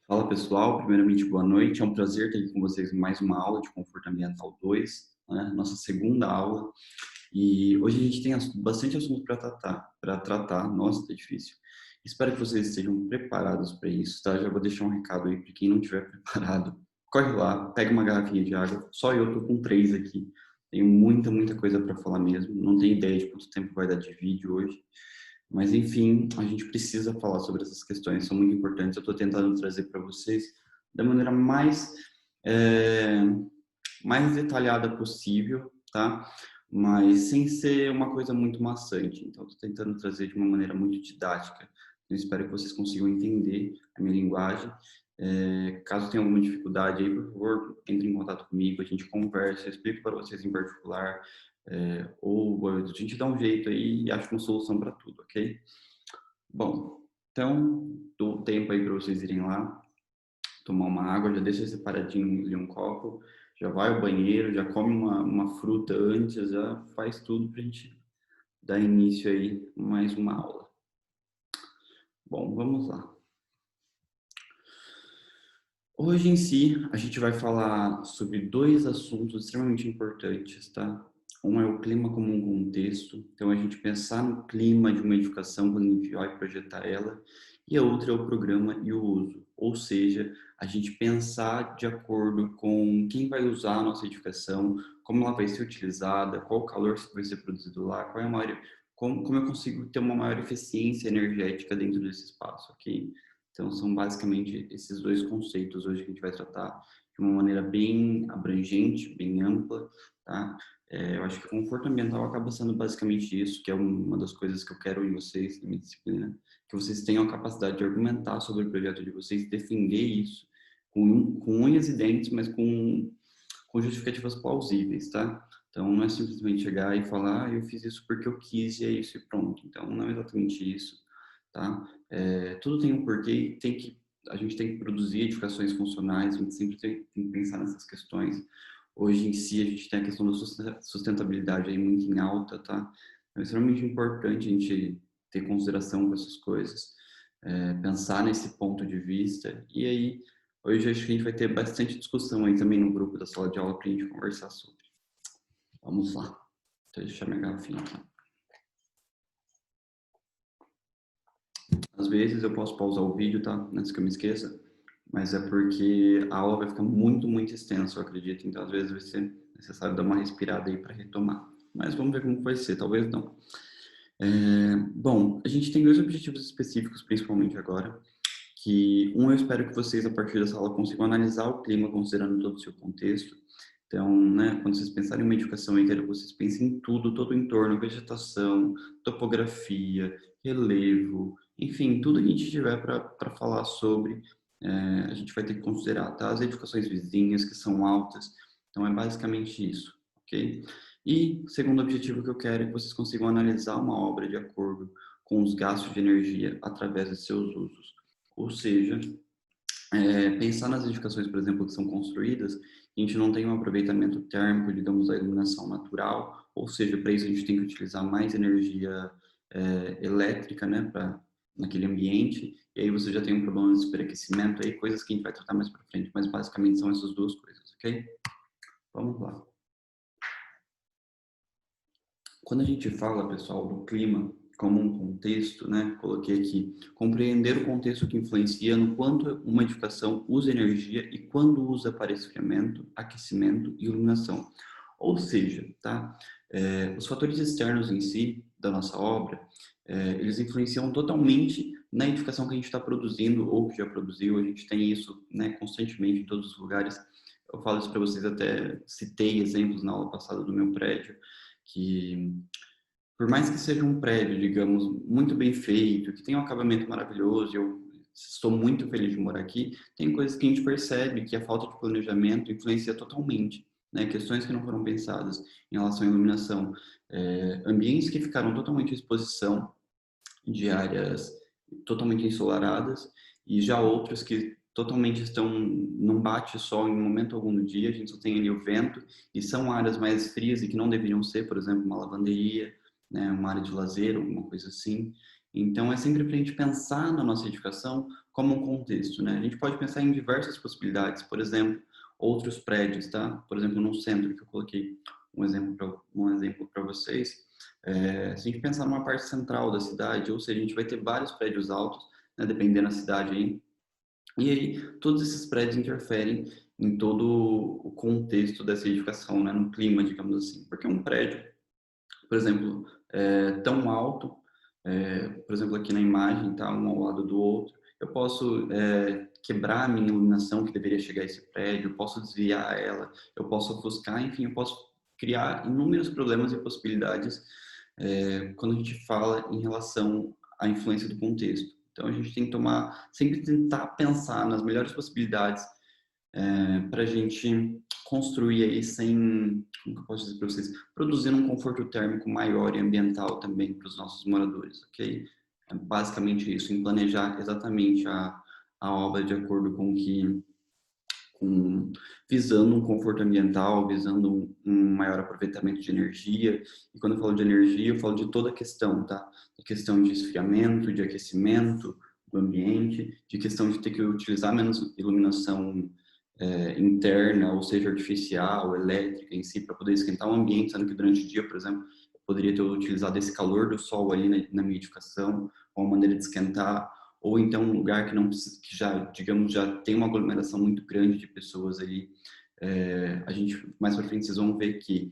Fala pessoal, primeiramente boa noite, é um prazer estar aqui com vocês em mais uma aula de Conforto Ambiental 2, né? Nossa segunda aula, e hoje a gente tem bastante assunto para tratar, nossa, tá difícil. Espero que vocês estejam preparados para isso, tá? Já vou deixar um recado aí para quem não estiver preparado. Corre lá, pega uma garrafinha de água, só eu tô com 3 aqui, tenho muita coisa para falar mesmo, não tenho ideia de quanto tempo vai dar de vídeo hoje. Mas, enfim, a gente precisa falar sobre essas questões, são muito importantes. Eu estou tentando trazer para vocês da maneira é, mais detalhada possível, tá? Mas sem ser uma coisa muito maçante. Então, estou tentando trazer de uma maneira muito didática. Eu espero que vocês consigam entender a minha linguagem. Caso tenha alguma dificuldade aí, por favor, entre em contato comigo, a gente conversa, eu explico para vocês em particular, ou a gente dá um jeito aí e acha uma solução para tudo, ok? Bom, então, dou tempo aí para vocês irem lá, tomar uma água, já deixa separadinho ali um copo, já vai ao banheiro, já come uma fruta antes, já faz tudo para a gente dar início aí a mais uma aula. Bom, vamos lá. Hoje em si, a gente vai falar sobre 2 assuntos extremamente importantes, tá? Um é o clima como um contexto, então a gente pensar no clima de uma edificação quando a gente vai projetar ela, e a outra é o programa e o uso, ou seja, a gente pensar de acordo com quem vai usar a nossa edificação, como ela vai ser utilizada, qual o calor que vai ser produzido lá, qual é a maior, como eu consigo ter uma maior eficiência energética dentro desse espaço, ok? Então, são basicamente esses 2 conceitos hoje que a gente vai tratar de uma maneira bem abrangente, bem ampla, tá? Eu acho que o conforto ambiental acaba sendo basicamente isso, que é uma das coisas que eu quero em vocês, na minha disciplina, que vocês tenham a capacidade de argumentar sobre o projeto de vocês, defender isso com unhas e dentes, mas com justificativas plausíveis, tá? Então, não é simplesmente chegar e falar, eu fiz isso porque eu quis e é isso e pronto. Então, não é exatamente isso, tá? Tudo tem um porquê, a gente tem que produzir edificações funcionais, a gente sempre tem que pensar nessas questões. Hoje em si, a gente tem a questão da sustentabilidade aí muito em alta, tá? Então, é extremamente importante a gente ter consideração com essas coisas, pensar nesse ponto de vista, e aí, hoje acho que a gente vai ter bastante discussão aí também no grupo da sala de aula para a gente conversar sobre. Vamos lá. Deixa eu deixar minha garrafinha aqui. Às vezes eu posso pausar o vídeo, tá? Antes que eu me esqueça. Mas é porque a aula vai ficar muito extensa, eu acredito. Então, às vezes vai ser necessário dar uma respirada aí para retomar. Mas vamos ver como vai ser, talvez não. Bom, a gente tem 2 objetivos específicos, principalmente agora. Que eu espero que vocês, a partir dessa aula, consigam analisar o clima, considerando todo o seu contexto. Então, né, quando vocês pensarem em uma edificação, eu quero que vocês pensem em tudo, todo o entorno, vegetação, topografia, relevo, enfim, tudo que a gente tiver para falar sobre, a gente vai ter que considerar, tá? As edificações vizinhas, que são altas, então é basicamente isso, ok? E, segundo objetivo que eu quero é que vocês consigam analisar uma obra de acordo com os gastos de energia através de seus usos. Ou seja, pensar nas edificações, por exemplo, que são construídas, a gente não tem um aproveitamento térmico, digamos, da iluminação natural, ou seja, para isso a gente tem que utilizar mais energia elétrica, né, para naquele ambiente, e aí você já tem um problema de superaquecimento, aí coisas que a gente vai tratar mais para frente, mas basicamente são essas 2 coisas, ok? Vamos lá. Quando a gente fala, pessoal, do clima como um contexto, né, coloquei aqui, compreender o contexto que influencia no quanto uma edificação usa energia e quando usa para esfriamento, aquecimento e iluminação. Ou seja, tá, os fatores externos em si da nossa obra, eles influenciam totalmente na edificação que a gente está produzindo ou que já produziu. A gente tem isso, né, constantemente em todos os lugares. Eu falo isso para vocês, até citei exemplos na aula passada do meu prédio, que por mais que seja um prédio, digamos, muito bem feito, que tenha um acabamento maravilhoso, eu estou muito feliz de morar aqui, tem coisas que a gente percebe que a falta de planejamento influencia totalmente, né? Questões que não foram pensadas em relação à iluminação, ambientes que ficaram totalmente à exposição de áreas totalmente ensolaradas e já outros que totalmente estão não bate sol em momento algum do dia, a gente só tem ali o vento e são áreas mais frias e que não deveriam ser, por exemplo, uma lavanderia, né, uma área de lazer, alguma coisa assim. Então, é sempre para a gente pensar na nossa edificação como um contexto, né? A gente pode pensar em diversas possibilidades, por exemplo, outros prédios, tá? Por exemplo, no centro, que eu coloquei um exemplo para vocês, se a gente pensar numa parte central da cidade, ou seja, a gente vai ter vários prédios altos, né, dependendo da cidade aí, e aí todos esses prédios interferem em todo o contexto dessa edificação, né, no clima, digamos assim, porque um prédio, por exemplo, tão alto, por exemplo, aqui na imagem, tá, um ao lado do outro, eu posso quebrar a minha iluminação que deveria chegar a esse prédio, eu posso desviar ela, eu posso ofuscar, enfim, eu posso criar inúmeros problemas e possibilidades quando a gente fala em relação à influência do contexto. Então, a gente tem que sempre tentar pensar nas melhores possibilidades para a gente construir aí sem, como que eu posso dizer para vocês, produzindo um conforto térmico maior e ambiental também para os nossos moradores, ok? É basicamente isso, em planejar exatamente a obra de acordo com visando um conforto ambiental, visando um maior aproveitamento de energia. E quando eu falo de energia, eu falo de toda a questão, tá? A questão de esfriamento, de aquecimento do ambiente, de questão de ter que utilizar menos iluminação interna, ou seja, artificial, elétrica em si, para poder esquentar o ambiente, sendo que durante o dia, por exemplo, eu poderia ter utilizado esse calor do sol ali na minha edificação, uma maneira de esquentar, ou então um lugar que não precisa, que já, digamos, já tem uma aglomeração muito grande de pessoas ali. A gente, mais para frente, vocês vão ver que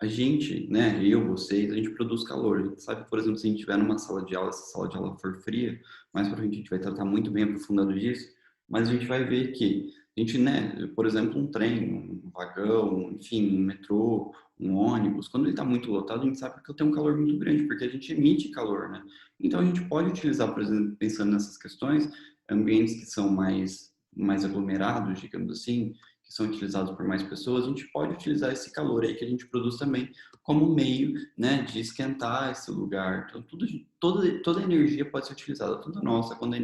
a gente, né, eu, vocês, a gente produz calor. A gente sabe, por exemplo, se a gente estiver numa sala de aula, se a sala de aula for fria, mais para frente a gente vai tratar muito bem aprofundado disso, mas a gente vai ver que a gente, né, por exemplo, um trem, um vagão, enfim, um metrô, um ônibus, quando ele está muito lotado, a gente sabe que tem um calor muito grande, porque a gente emite calor, né? Então a gente pode utilizar, por exemplo, pensando nessas questões, ambientes que são mais aglomerados, digamos assim, que são utilizados por mais pessoas, a gente pode utilizar esse calor aí que a gente produz também como meio, né, de esquentar esse lugar. Então, toda a energia pode ser utilizada, tanto a nossa quanto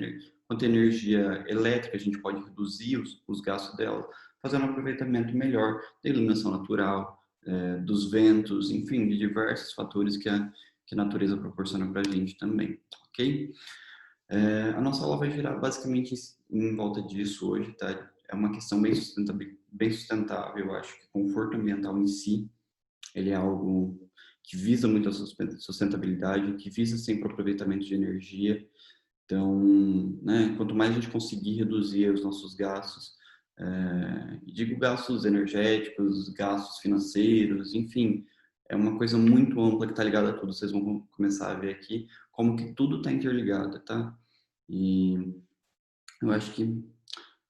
a energia elétrica, a gente pode reduzir os gastos dela, fazendo um aproveitamento melhor da iluminação natural, dos ventos, enfim, de diversos fatores que a natureza proporciona para a gente também, ok? A nossa aula vai girar basicamente em volta disso hoje, tá? É uma questão bem sustentável, eu acho que o conforto ambiental em si, ele é algo que visa muito a sustentabilidade, que visa sempre o aproveitamento de energia. Então, né, quanto mais a gente conseguir reduzir os nossos gastos, digo gastos energéticos, gastos financeiros, enfim, é uma coisa muito ampla que está ligada a tudo. Vocês vão começar a ver aqui como que tudo está interligado, tá? E eu acho que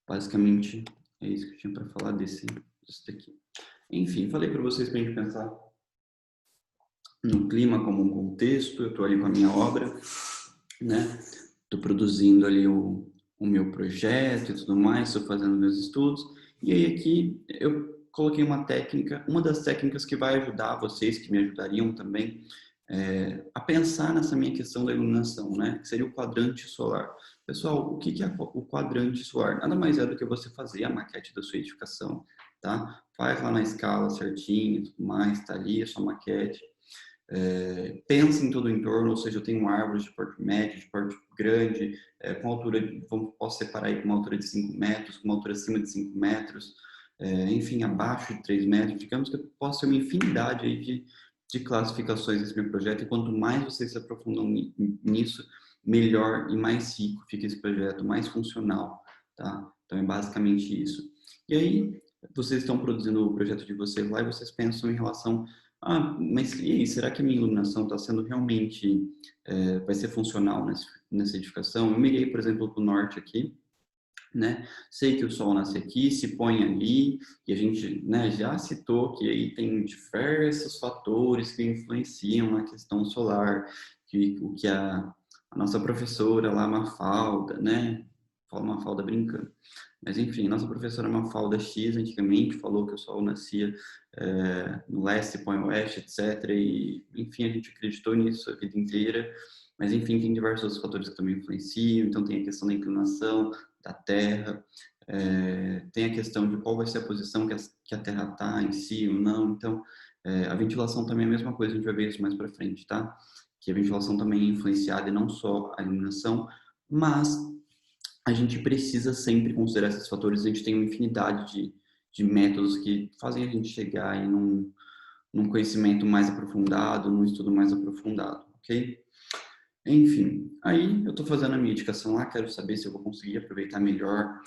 basicamente é isso que eu tinha para falar disso daqui. Enfim, falei para vocês para a gente pensar no clima como um contexto. Eu estou ali com a minha obra, né? Estou produzindo ali o meu projeto e tudo mais, estou fazendo meus estudos. E aí aqui eu coloquei uma das técnicas que vai ajudar vocês, que me ajudariam também, a pensar nessa minha questão da iluminação, né? Que seria o quadrante solar. Pessoal, o que é o quadrante solar? Nada mais é do que você fazer a maquete da sua edificação, tá? Faz lá na escala certinho e tudo mais, tá ali a sua maquete. Pensa em todo o entorno, ou seja, eu tenho árvores de porte médio, de porte grande, com altura, posso separar aí com uma altura de 5 metros, com uma altura acima de 5 metros, enfim, abaixo de 3 metros. Digamos que eu posso ter uma infinidade aí de classificações desse meu projeto, e quanto mais vocês se aprofundam nisso, melhor e mais rico fica esse projeto, mais funcional, tá? Então é basicamente isso. E aí, vocês estão produzindo o projeto de vocês lá e vocês pensam em relação mas e aí, será que a minha iluminação está sendo realmente, vai ser funcional nessa edificação? Eu mirei, por exemplo, para o norte aqui, né? Sei que o sol nasce aqui, se põe ali, e a gente, né, já citou que aí tem diversos fatores que influenciam na questão solar, o que a nossa professora lá, Mafalda, né? Fala Mafalda brincando. Mas enfim, nossa professora Mafalda X antigamente falou que o Sol nascia no leste, põe oeste, etc. E enfim, a gente acreditou nisso a vida inteira. Mas enfim, tem diversos fatores que também influenciam. Então tem a questão da inclinação da Terra, tem a questão de qual vai ser a posição que a Terra está em si ou não. Então a ventilação também é a mesma coisa, a gente vai ver isso mais para frente, tá? que a ventilação também é influenciada e não só a iluminação, mas a gente precisa sempre considerar esses fatores. A gente tem uma infinidade de métodos que fazem a gente chegar aí num conhecimento mais aprofundado, num estudo mais aprofundado, ok? Enfim, aí eu estou fazendo a minha indicação lá, quero saber se eu vou conseguir aproveitar melhor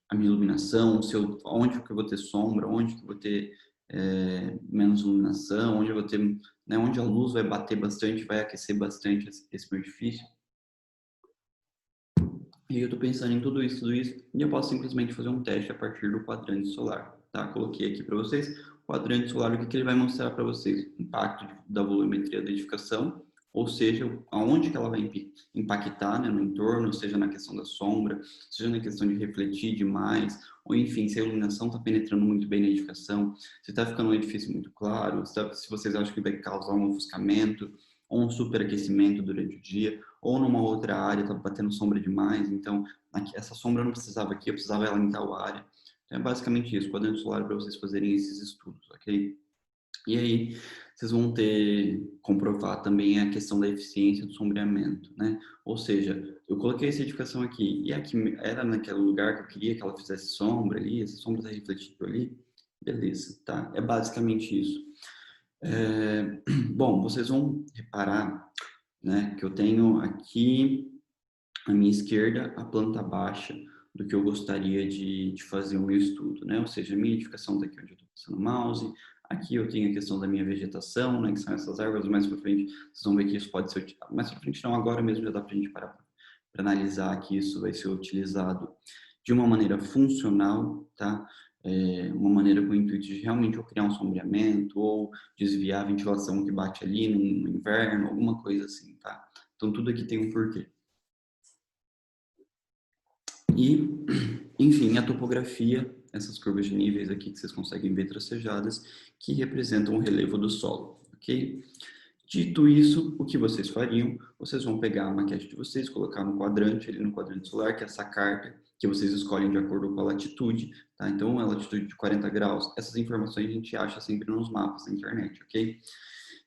a minha iluminação, onde que eu vou ter sombra, onde que eu vou ter menos iluminação, onde eu vou ter, né, onde a luz vai bater bastante, vai aquecer bastante esse meu edifício. E eu estou pensando em tudo isso, e eu posso simplesmente fazer um teste a partir do quadrante solar, tá? Coloquei aqui para vocês o quadrante solar, o que ele vai mostrar para vocês? Impacto da volumetria da edificação, ou seja, aonde que ela vai impactar, né, no entorno, seja na questão da sombra, seja na questão de refletir demais, ou enfim, se a iluminação está penetrando muito bem na edificação, se está ficando um edifício muito claro, se vocês acham que vai causar um ofuscamento ou um superaquecimento durante o dia, ou numa outra área, tá batendo sombra demais, então aqui, essa sombra eu não precisava aqui, eu precisava ela em tal área. Então é basicamente isso, quadrante solar para vocês fazerem esses estudos, ok? E aí vocês vão comprovar também a questão da eficiência do sombreamento, né? Ou seja, eu coloquei essa edificação aqui, e aqui era naquele lugar que eu queria que ela fizesse sombra ali, essa sombra está refletindo ali, beleza, tá? É basicamente isso. Bom, vocês vão reparar, né, que eu tenho aqui à minha esquerda a planta baixa do que eu gostaria de fazer o meu estudo, né? Ou seja, a minha edificação está aqui onde eu estou passando o mouse, aqui eu tenho a questão da minha vegetação, né, que são essas árvores, mais para frente vocês vão ver que isso pode ser utilizado, mais para frente não, agora mesmo já dá para a gente parar para analisar que isso vai ser utilizado de uma maneira funcional, tá? Uma maneira com o intuito de realmente eu criar um sombreamento ou desviar a ventilação que bate ali no inverno, alguma coisa assim, tá? Então tudo aqui tem um porquê. E, enfim, a topografia, essas curvas de níveis aqui que vocês conseguem ver tracejadas, que representam o relevo do solo, ok? Dito isso, o que vocês fariam? Vocês vão pegar a maquete de vocês, colocar no quadrante, ali no quadrante solar, que é essa carta que vocês escolhem de acordo com a latitude, tá? Então, a latitude de 40 graus, essas informações a gente acha sempre nos mapas da internet, ok?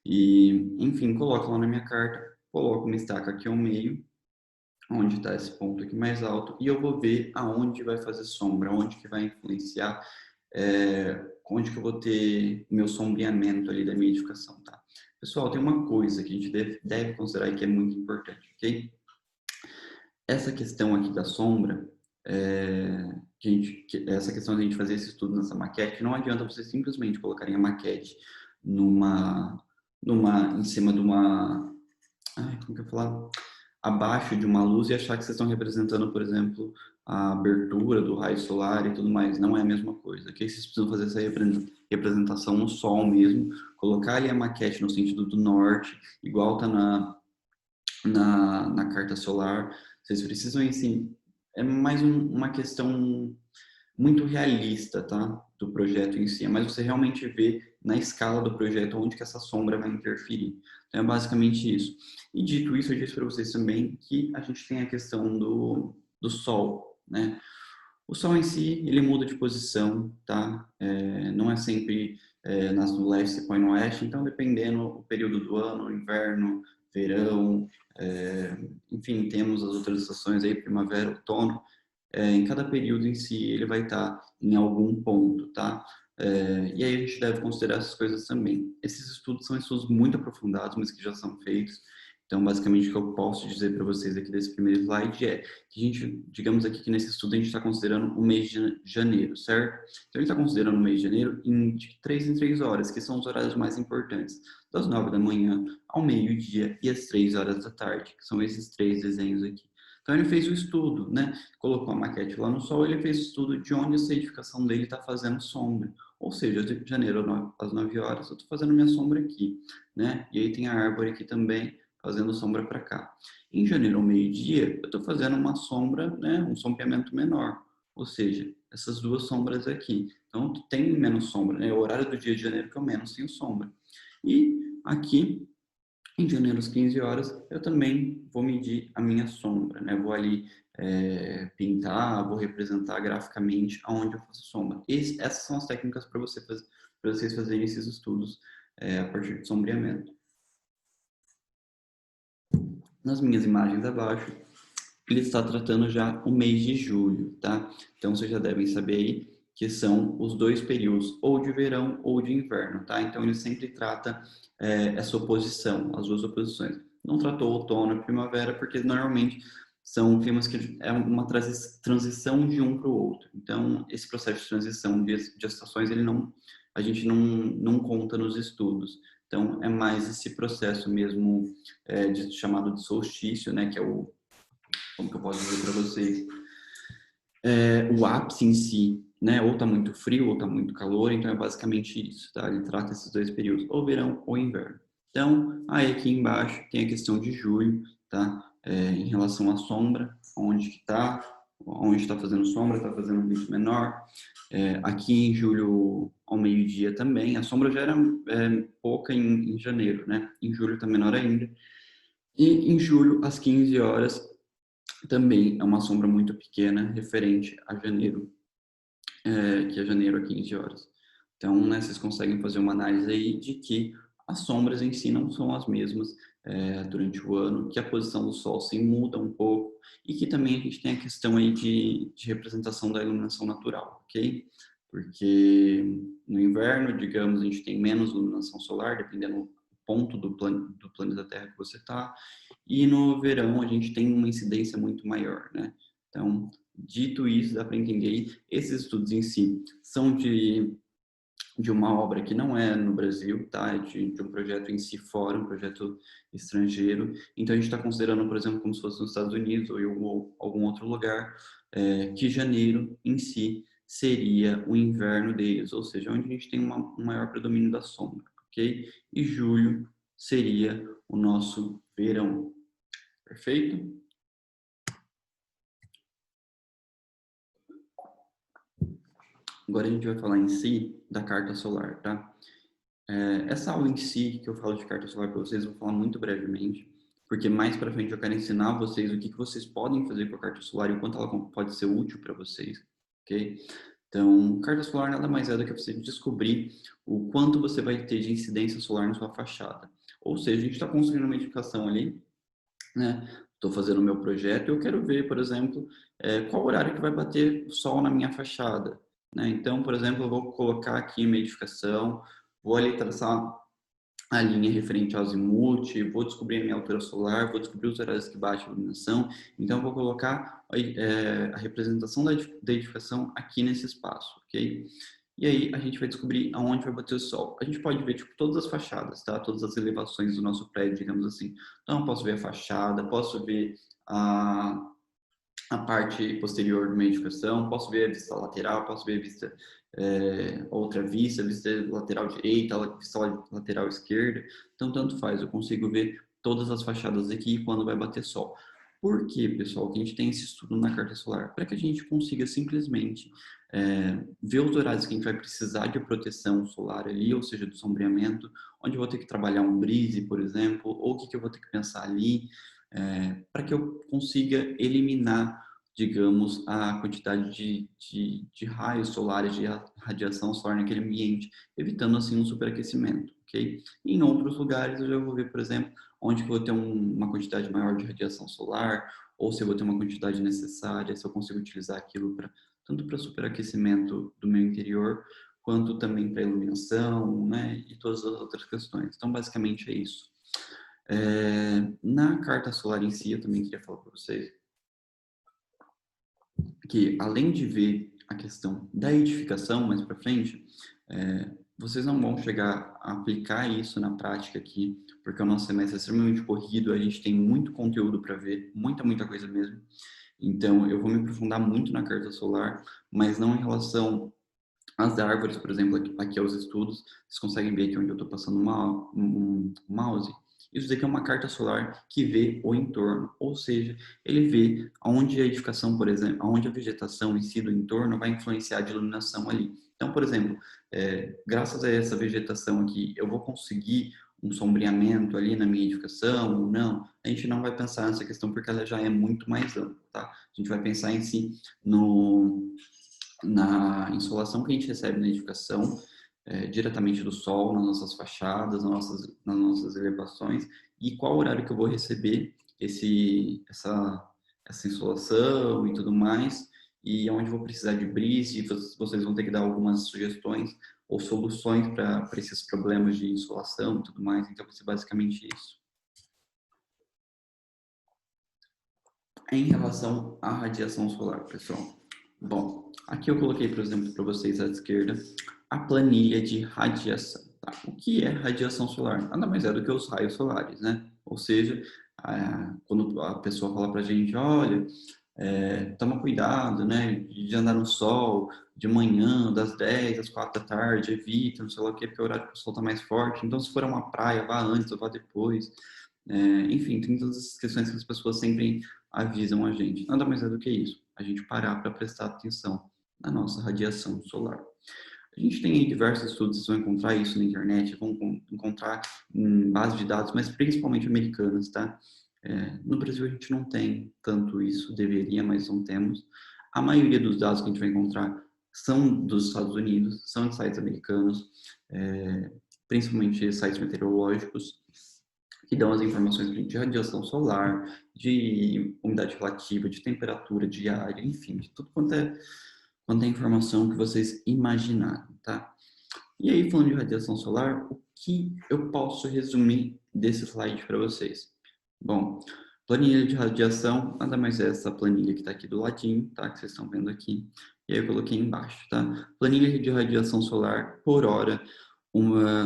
E, enfim, coloca lá na minha carta, coloco uma estaca aqui ao meio, onde está esse ponto aqui mais alto, e eu vou ver aonde vai fazer sombra, onde que vai influenciar, onde que eu vou ter meu sombreamento ali da minha edificação, tá? Pessoal, tem uma coisa que a gente deve considerar e que é muito importante, ok? Essa questão aqui da sombra, essa questão de a gente fazer esse estudo nessa maquete, não adianta você simplesmente colocarem a maquete em cima de uma, como que eu falar? Abaixo de uma luz e achar que vocês estão representando, por exemplo, a abertura do raio solar e tudo mais. Não é a mesma coisa. Aqui vocês precisam fazer essa representação no sol mesmo, colocar ali a maquete no sentido do norte, igual está na carta solar. Vocês precisam, assim, é mais uma questão muito realista, tá? Do projeto em si, mas você realmente vê na escala do projeto onde que essa sombra vai interferir. Então é basicamente isso. E dito isso, eu disse para vocês também que a gente tem a questão do Sol, né? O Sol em si, ele muda de posição, tá? Não é sempre no leste, se põe no oeste, então dependendo o período do ano, inverno, verão, enfim, temos as outras estações aí, primavera, outono, em cada período em si ele vai estar em algum ponto, tá? E aí a gente deve considerar essas coisas também. Esses estudos são estudos muito aprofundados, mas que já são feitos. Então, basicamente, o que eu posso dizer para vocês aqui desse primeiro slide é que a gente, digamos aqui que nesse estudo a gente está considerando o mês de janeiro, certo? Então, a gente está considerando o mês de janeiro de 3 em 3 horas, que são os horários mais importantes, das 9 da manhã ao meio-dia e às 3 horas da tarde, que são esses 3 desenhos aqui. Então, ele fez o estudo, né? Colocou a maquete lá no sol, ele fez o estudo de onde essa edificação dele está fazendo sombra. Ou seja, de janeiro às 9 horas, eu estou fazendo minha sombra aqui, né? E aí tem a árvore aqui também, fazendo sombra para cá. Em janeiro ao meio-dia, eu estou fazendo uma sombra, né? Um sombreamento menor. Ou seja, essas duas sombras aqui. Então, tem menos sombra, né? É o horário do dia de janeiro que eu menos tenho sombra. E aqui em janeiro, às 15 horas, eu também vou medir a minha sombra, né? Vou ali pintar, vou representar graficamente aonde eu faço sombra. Essas são as técnicas para vocês fazerem esses estudos a partir de sombreamento. Nas minhas imagens abaixo, ele está tratando já o mês de julho, tá? Então, vocês já devem saber aí que são os dois períodos, ou de verão ou de inverno, tá? Então, ele sempre trata essa oposição, as duas oposições. Não tratou outono e primavera, porque normalmente são climas que é uma transição de um para o outro. Então, esse processo de transição de estações, a gente não conta nos estudos. Então, é mais esse processo mesmo chamado de solstício, né? Que é como que eu posso dizer para vocês? O ápice em si, né? Ou tá muito frio ou tá muito calor, então é basicamente isso, tá? Ele trata esses dois períodos, ou verão ou inverno. Então, aí aqui embaixo tem a questão de julho, tá? Em relação à sombra, onde que tá, onde está fazendo sombra, está fazendo um vento menor. Aqui em julho, ao meio-dia também, a sombra já era pouca em janeiro, né? Em julho está menor ainda. E em julho, às 15 horas, também é uma sombra muito pequena, referente a janeiro, que é janeiro a 15 horas. Então, né, vocês conseguem fazer uma análise aí de que as sombras em si não são as mesmas durante o ano, que a posição do Sol sim muda um pouco, e que também a gente tem a questão aí de representação da iluminação natural, ok? Porque no inverno, digamos, a gente tem menos iluminação solar, dependendo do ponto do planeta Terra que você está, e no verão a gente tem uma incidência muito maior, né? Então, dito isso, dá para entender, esses estudos em si são de uma obra que não é no Brasil, tá? É de um projeto em si fora, um projeto estrangeiro. Então, a gente está considerando, por exemplo, como se fosse nos Estados Unidos ou em algum outro lugar, que janeiro em si seria o inverno deles, ou seja, onde a gente tem um maior predomínio da sombra, ok? E julho seria o nosso verão. Perfeito? Agora a gente vai falar em si da carta solar, tá? Essa aula em si, que eu falo de carta solar para vocês, eu vou falar muito brevemente, porque mais para frente eu quero ensinar vocês o que vocês podem fazer com a carta solar e o quanto ela pode ser útil para vocês, ok? Então, carta solar nada mais é do que você descobrir o quanto você vai ter de incidência solar na sua fachada. Ou seja, a gente está construindo uma edificação ali, né? Estou fazendo o meu projeto e eu quero ver, por exemplo, qual horário que vai bater o sol na minha fachada, né? Então, por exemplo, eu vou colocar aqui minha edificação, vou ali traçar a linha referente ao azimuth, vou descobrir a minha altura solar, vou descobrir os horários que bate a iluminação, então eu vou colocar a representação da edificação aqui nesse espaço, ok? E aí a gente vai descobrir aonde vai bater o sol. A gente pode ver tipo todas as fachadas, tá? Todas as elevações do nosso prédio, digamos assim. Então eu posso ver a fachada, posso ver a a parte posterior de uma edificação, posso ver a vista lateral, posso ver a vista outra vista, vista lateral direita, vista lateral esquerda. Então, tanto faz, eu consigo ver todas as fachadas aqui quando vai bater sol. Por que, pessoal, que a gente tem esse estudo na carta solar? Para que a gente consiga simplesmente ver os horários que a gente vai precisar de proteção solar ali, ou seja, do sombreamento, onde eu vou ter que trabalhar um brise, por exemplo, ou o que eu vou ter que pensar ali, para que eu consiga eliminar, digamos, a quantidade de raios solares, de radiação solar naquele ambiente, evitando assim um superaquecimento, ok? E em outros lugares eu já vou ver, por exemplo, onde eu vou ter uma quantidade maior de radiação solar, ou se eu vou ter uma quantidade necessária, se eu consigo utilizar aquilo tanto para superaquecimento do meu interior, quanto também para iluminação, né, e todas as outras questões. Então, basicamente é isso. Na carta solar em si, eu também queria falar para vocês que, além de ver a questão da edificação mais para frente, vocês não vão chegar a aplicar isso na prática aqui, porque o nosso semestre é extremamente corrido, a gente tem muito conteúdo para ver, muita coisa mesmo. Então, eu vou me aprofundar muito na carta solar, mas não em relação às árvores, por exemplo, aqui aos estudos. Vocês conseguem ver aqui onde eu estou passando um mouse. Isso daqui é uma carta solar que vê o entorno, ou seja, ele vê onde a edificação, por exemplo, onde a vegetação em si do entorno vai influenciar de iluminação ali. Então, por exemplo, graças a essa vegetação aqui, eu vou conseguir um sombreamento ali na minha edificação ou não? A gente não vai pensar nessa questão porque ela já é muito mais ampla, tá? A gente vai pensar em si na insolação que a gente recebe na edificação, diretamente do sol, nas nossas fachadas, nas nossas elevações, e qual horário que eu vou receber essa insolação e tudo mais, e onde eu vou precisar de brise, e vocês vão ter que dar algumas sugestões ou soluções para esses problemas de insolação e tudo mais. Então, vai ser basicamente isso. Em relação à radiação solar, pessoal. Bom, aqui eu coloquei, por exemplo, para vocês à esquerda, a planilha de radiação. Tá? O que é radiação solar? Nada mais é do que os raios solares, né? Ou seja, quando a pessoa fala para a gente, olha, toma cuidado, né, de andar no sol de manhã, das 10 às 4 da tarde, evita, não sei lá o que, porque é o horário que o sol está mais forte. Então, se for a uma praia, vá antes ou vá depois. Enfim, tem todas as questões que as pessoas sempre avisam a gente. Nada mais é do que isso, a gente parar para prestar atenção na nossa radiação solar. A gente tem aí diversos estudos, vocês vão encontrar isso na internet, vão encontrar em bases de dados, mas principalmente americanas, tá? No Brasil a gente não tem tanto isso, deveria, mas não temos. A maioria dos dados que a gente vai encontrar são dos Estados Unidos, são de sites americanos, principalmente sites meteorológicos, que dão as informações de radiação solar, de umidade relativa, de temperatura diária, enfim, de tudo quanto é informação que vocês imaginarem, tá? E aí, falando de radiação solar, o que eu posso resumir desse slide para vocês? Bom, planilha de radiação, nada mais é essa planilha que está aqui do ladinho, tá? Que vocês estão vendo aqui. E aí eu coloquei embaixo, tá? Planilha de radiação solar por hora,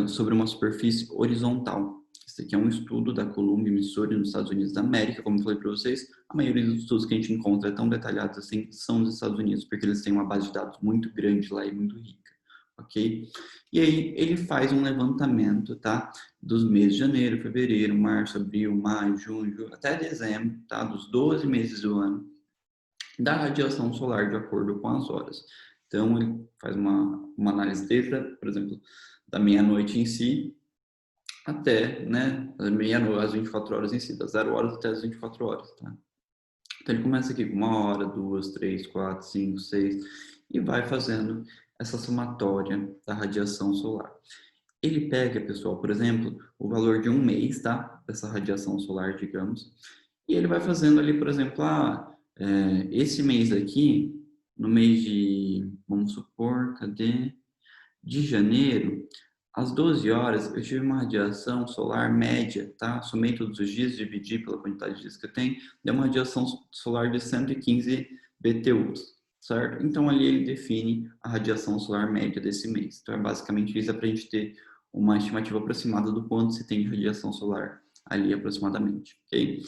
sobre uma superfície horizontal. Esse aqui é um estudo da Columbia, Missouri, nos Estados Unidos da América, como eu falei para vocês. A maioria dos estudos que a gente encontra tão detalhados assim são dos Estados Unidos, porque eles têm uma base de dados muito grande lá e muito rica, ok? E aí ele faz um levantamento, tá? Dos meses de janeiro, fevereiro, março, abril, maio, junho, até dezembro, tá? Dos 12 meses do ano, da radiação solar de acordo com as horas. Então, ele faz uma análise desde, por exemplo, da meia-noite em si, até, né, meia-noite, às 24 horas em si, das 0 horas até as 24 horas, tá? Então, ele começa aqui com 1 hora, 2, 3, 4, 5, 6, e vai fazendo essa somatória da radiação solar. Ele pega, pessoal, por exemplo, o valor de um mês, tá? Dessa radiação solar, digamos, e ele vai fazendo ali, por exemplo, esse mês aqui, no mês de, vamos supor, cadê? De janeiro, às 12 horas, eu tive uma radiação solar média, tá? Somei todos os dias, dividi pela quantidade de dias que eu tenho, deu uma radiação solar de 115 BTUs, certo? Então, ali ele define a radiação solar média desse mês. Então, é basicamente isso, para a gente ter uma estimativa aproximada do quanto se tem de radiação solar ali aproximadamente, ok?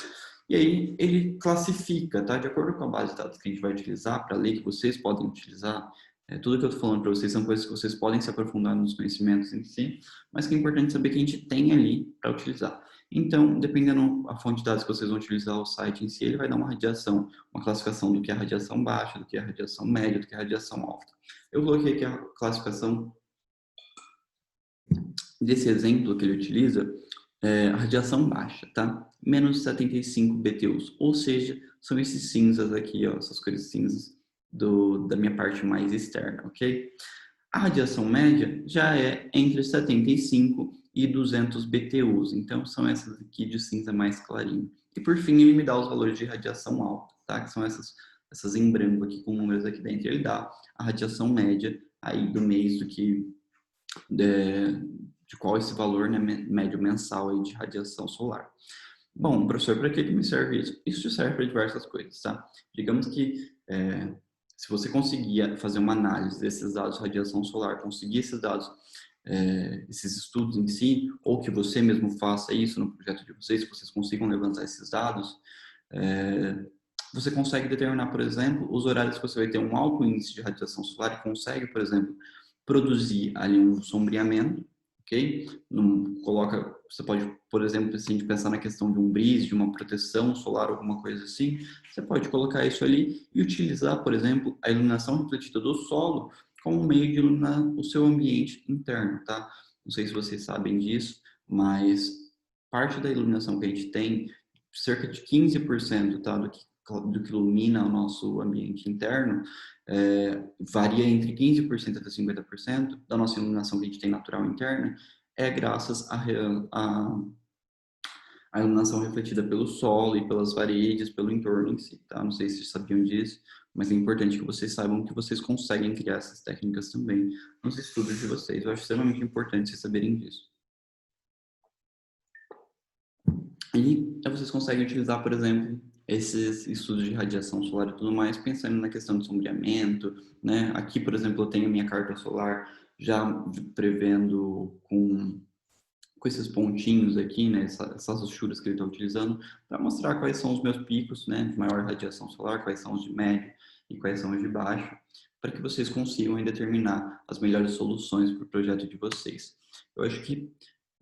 E aí ele classifica, tá? De acordo com a base de dados que a gente vai utilizar, para a lei que vocês podem utilizar, tudo que eu estou falando para vocês são coisas que vocês podem se aprofundar nos conhecimentos em si, mas que é importante saber que a gente tem ali para utilizar. Então, dependendo da fonte de dados que vocês vão utilizar, o site em si, ele vai dar uma radiação, uma classificação do que é radiação baixa, do que é radiação média, do que é radiação alta. Eu coloquei aqui a classificação desse exemplo que ele utiliza, a radiação baixa, tá? Menos 75 BTUs, ou seja, são esses cinzas aqui, ó, essas cores cinzas da minha parte mais externa, ok? A radiação média já é entre 75 e 200 BTUs, então são essas aqui de cinza mais clarinho. E por fim, ele me dá os valores de radiação alta, tá? Que são essas em branco aqui, com números aqui dentro. Ele dá a radiação média aí do mês, de qual esse valor, né, médio mensal aí de radiação solar. Bom, professor, para que me serve isso? Isso serve para diversas coisas, tá? Digamos que se você conseguir fazer uma análise desses dados de radiação solar, conseguir esses dados, esses estudos em si, ou que você mesmo faça isso no projeto de vocês, que vocês consigam levantar esses dados, você consegue determinar, por exemplo, os horários que você vai ter um alto índice de radiação solar e consegue, por exemplo, produzir ali um sombreamento, ok? Você pode, por exemplo, assim, de pensar na questão de um brise, de uma proteção solar, alguma coisa assim, você pode colocar isso ali e utilizar, por exemplo, a iluminação refletida do solo como meio de iluminar o seu ambiente interno, tá? Não sei se vocês sabem disso, mas parte da iluminação que a gente tem, cerca de 15%, tá, do que do que ilumina o nosso ambiente interno, varia entre 15% até 50% da nossa iluminação que a gente tem natural interna, é graças à iluminação refletida pelo solo e pelas paredes, pelo entorno em si, tá? Não sei se vocês sabiam disso, mas é importante que vocês saibam que vocês conseguem criar essas técnicas também nos estudos de vocês. Eu acho extremamente importante vocês saberem disso. E vocês conseguem utilizar, por exemplo, esses estudos de radiação solar e tudo mais, pensando na questão de sombreamento, né? Aqui, por exemplo, eu tenho a minha carta solar já prevendo com esses pontinhos aqui, né, essas achuras que ele está utilizando, para mostrar quais são os meus picos, né, de maior radiação solar, quais são os de médio e quais são os de baixo, para que vocês consigam aí determinar as melhores soluções para o projeto de vocês. Eu acho que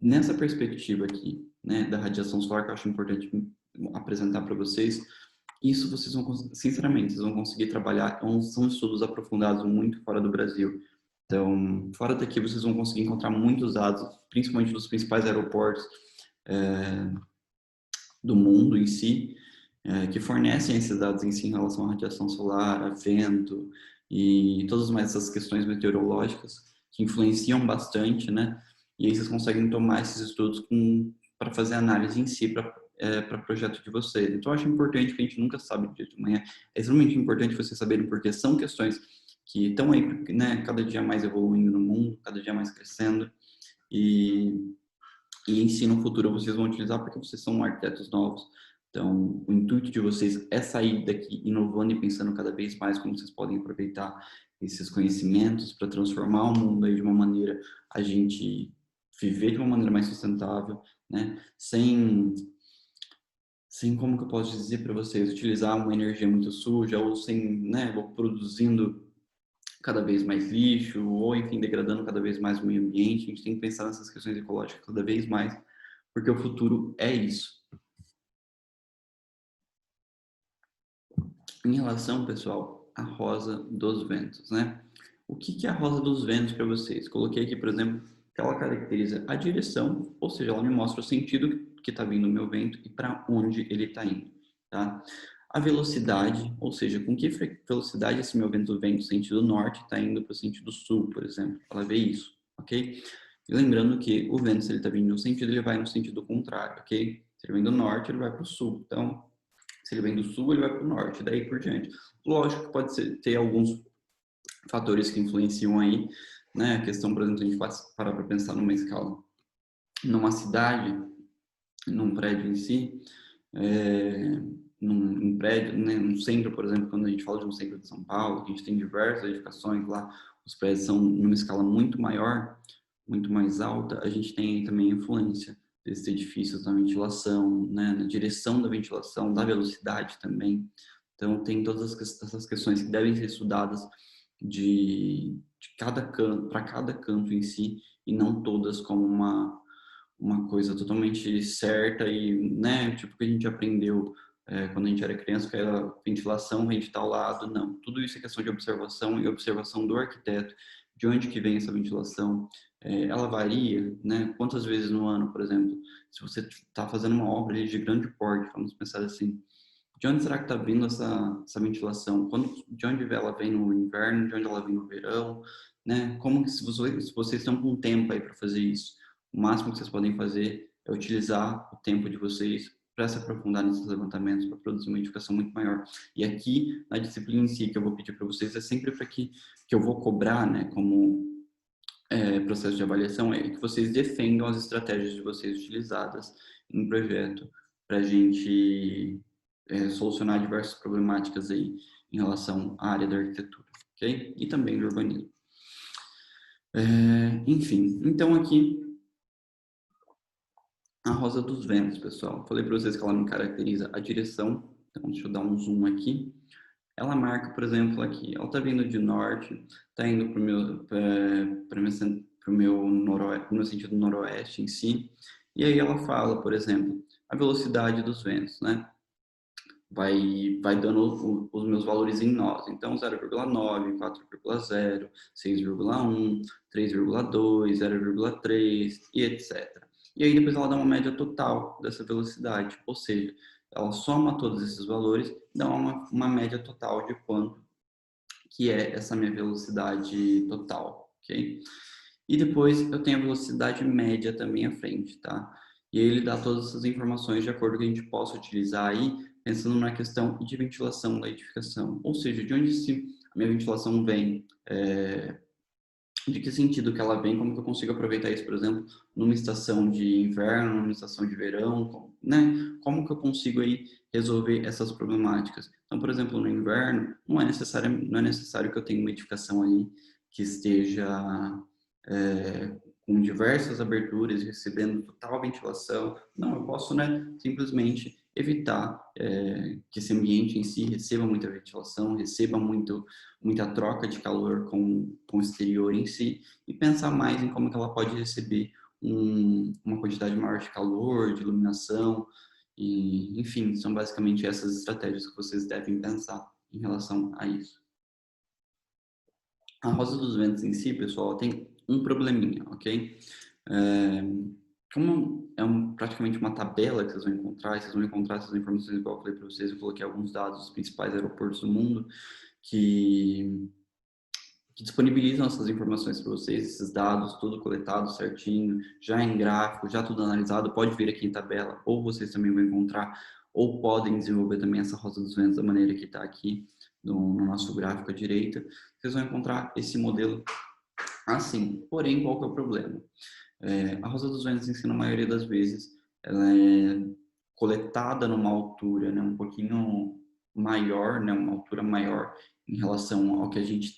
nessa perspectiva aqui, né, da radiação solar, que eu acho importante apresentar para vocês, isso vocês vão, sinceramente, vocês vão conseguir trabalhar, são estudos aprofundados muito fora do Brasil. Então, fora daqui vocês vão conseguir encontrar muitos dados, principalmente dos principais aeroportos do mundo em si, que fornecem esses dados em si em relação à radiação solar, a vento e todas mais essas questões meteorológicas que influenciam bastante, né? E aí vocês conseguem tomar esses estudos para fazer análise em si para o projeto de vocês. Então, eu acho importante que a gente nunca sabe do dia de manhã. É extremamente importante vocês saberem porque são questões que estão aí, né, cada dia mais evoluindo no mundo, cada dia mais crescendo, e em si no futuro vocês vão utilizar porque vocês são arquitetos novos. Então, o intuito de vocês é sair daqui inovando e pensando cada vez mais como vocês podem aproveitar esses conhecimentos para transformar o mundo aí de uma maneira, a gente viver de uma maneira mais sustentável, né? Sem como que eu posso dizer para vocês, utilizar uma energia muito suja ou sem, né, ou produzindo cada vez mais lixo, ou enfim, degradando cada vez mais o meio ambiente. A gente tem que pensar nessas questões ecológicas cada vez mais, porque o futuro é isso. Em relação, pessoal, à rosa dos ventos, né? O que é a rosa dos ventos para vocês? Coloquei aqui, por exemplo, que ela caracteriza a direção, ou seja, ela me mostra o sentido que está vindo o meu vento e para onde ele está indo, tá? A velocidade, ou seja, com que velocidade esse meu vento vem do sentido norte e está indo para o sentido sul, por exemplo. Ela vê isso, ok? E lembrando que o vento, se ele está vindo no sentido, ele vai no sentido contrário, ok? Se ele vem do norte, ele vai para o sul. Então, se ele vem do sul, ele vai para o norte, daí por diante. Lógico que pode ter alguns fatores que influenciam aí, né? A questão, por exemplo, a gente parar para pensar numa escala, numa cidade, num prédio em si, num prédio, né, num centro, por exemplo, quando a gente fala de um centro de São Paulo, a gente tem diversas edificações lá, os prédios são numa escala muito maior, muito mais alta, a gente tem também a influência desses edifícios na ventilação, né, na direção da ventilação, da velocidade também. Então, tem todas essas questões que devem ser estudadas de cada canto, para cada canto em si, e não todas como uma coisa totalmente certa e, né, tipo que a gente aprendeu quando a gente era criança, que era ventilação, vem de tal lado, não. Tudo isso é questão de observação e observação do arquiteto, de onde que vem essa ventilação, ela varia, né, quantas vezes no ano, por exemplo, se você está fazendo uma obra de grande porte, vamos pensar assim, de onde será que está vindo essa ventilação? De onde ela vem no inverno, de onde ela vem no verão, né? Como que se vocês estão com tempo aí para fazer isso? O máximo que vocês podem fazer é utilizar o tempo de vocês para se aprofundar nesses levantamentos, para produzir uma edificação muito maior. E aqui, na disciplina em si, que eu vou pedir para vocês, é sempre para que eu vou cobrar, né, como processo de avaliação, é que vocês defendam as estratégias de vocês utilizadas em projeto para a gente solucionar diversas problemáticas aí em relação à área da arquitetura, ok? E também do urbanismo. Enfim, então aqui a rosa dos ventos, pessoal. Falei para vocês que ela me caracteriza a direção, então deixa eu dar um zoom aqui. Ela marca, por exemplo, aqui, ela está vindo de norte, está indo para o meu sentido noroeste em si, e aí ela fala, por exemplo, a velocidade dos ventos, né? Vai dando os meus valores em nós. Então, 0,9, 4,0, 6,1, 3,2, 0,3 e etc. E aí depois ela dá uma média total dessa velocidade, ou seja, ela soma todos esses valores e dá uma média total de quanto que é essa minha velocidade total, ok? E depois eu tenho a velocidade média também à frente, tá? E aí ele dá todas essas informações de acordo com que a gente possa utilizar aí, pensando na questão de ventilação da edificação. Ou seja, de onde a minha ventilação vem, de que sentido que ela vem, como que eu consigo aproveitar isso, por exemplo, numa estação de inverno, numa estação de verão, né? Como que eu consigo aí resolver essas problemáticas? Então, por exemplo, no inverno, não é necessário que eu tenha uma edificação ali que esteja com diversas aberturas, recebendo total ventilação. Não, eu posso, né, simplesmente evitar que esse ambiente em si receba muita ventilação, receba muita troca de calor com o exterior em si, e pensar mais em como que ela pode receber uma quantidade maior de calor, de iluminação, e, enfim, são basicamente essas estratégias que vocês devem pensar em relação a isso. A Rosa dos Ventos em si, pessoal, tem um probleminha, ok? É, como é praticamente uma tabela que vocês vão encontrar essas informações, igual eu falei para vocês, eu coloquei alguns dados dos principais aeroportos do mundo que, que disponibilizam essas informações para vocês, esses dados, tudo coletado certinho, já em gráfico, já tudo analisado, pode vir aqui em tabela, ou vocês também vão encontrar, ou podem desenvolver também essa Rosa dos Ventos da maneira que está aqui no nosso gráfico à direita. Vocês vão encontrar esse modelo assim. Porém, qual que é o problema? A Rosa dos Ventos em si, na maioria das vezes, ela é coletada numa altura, né, um pouquinho maior, né, uma altura maior em relação ao que a gente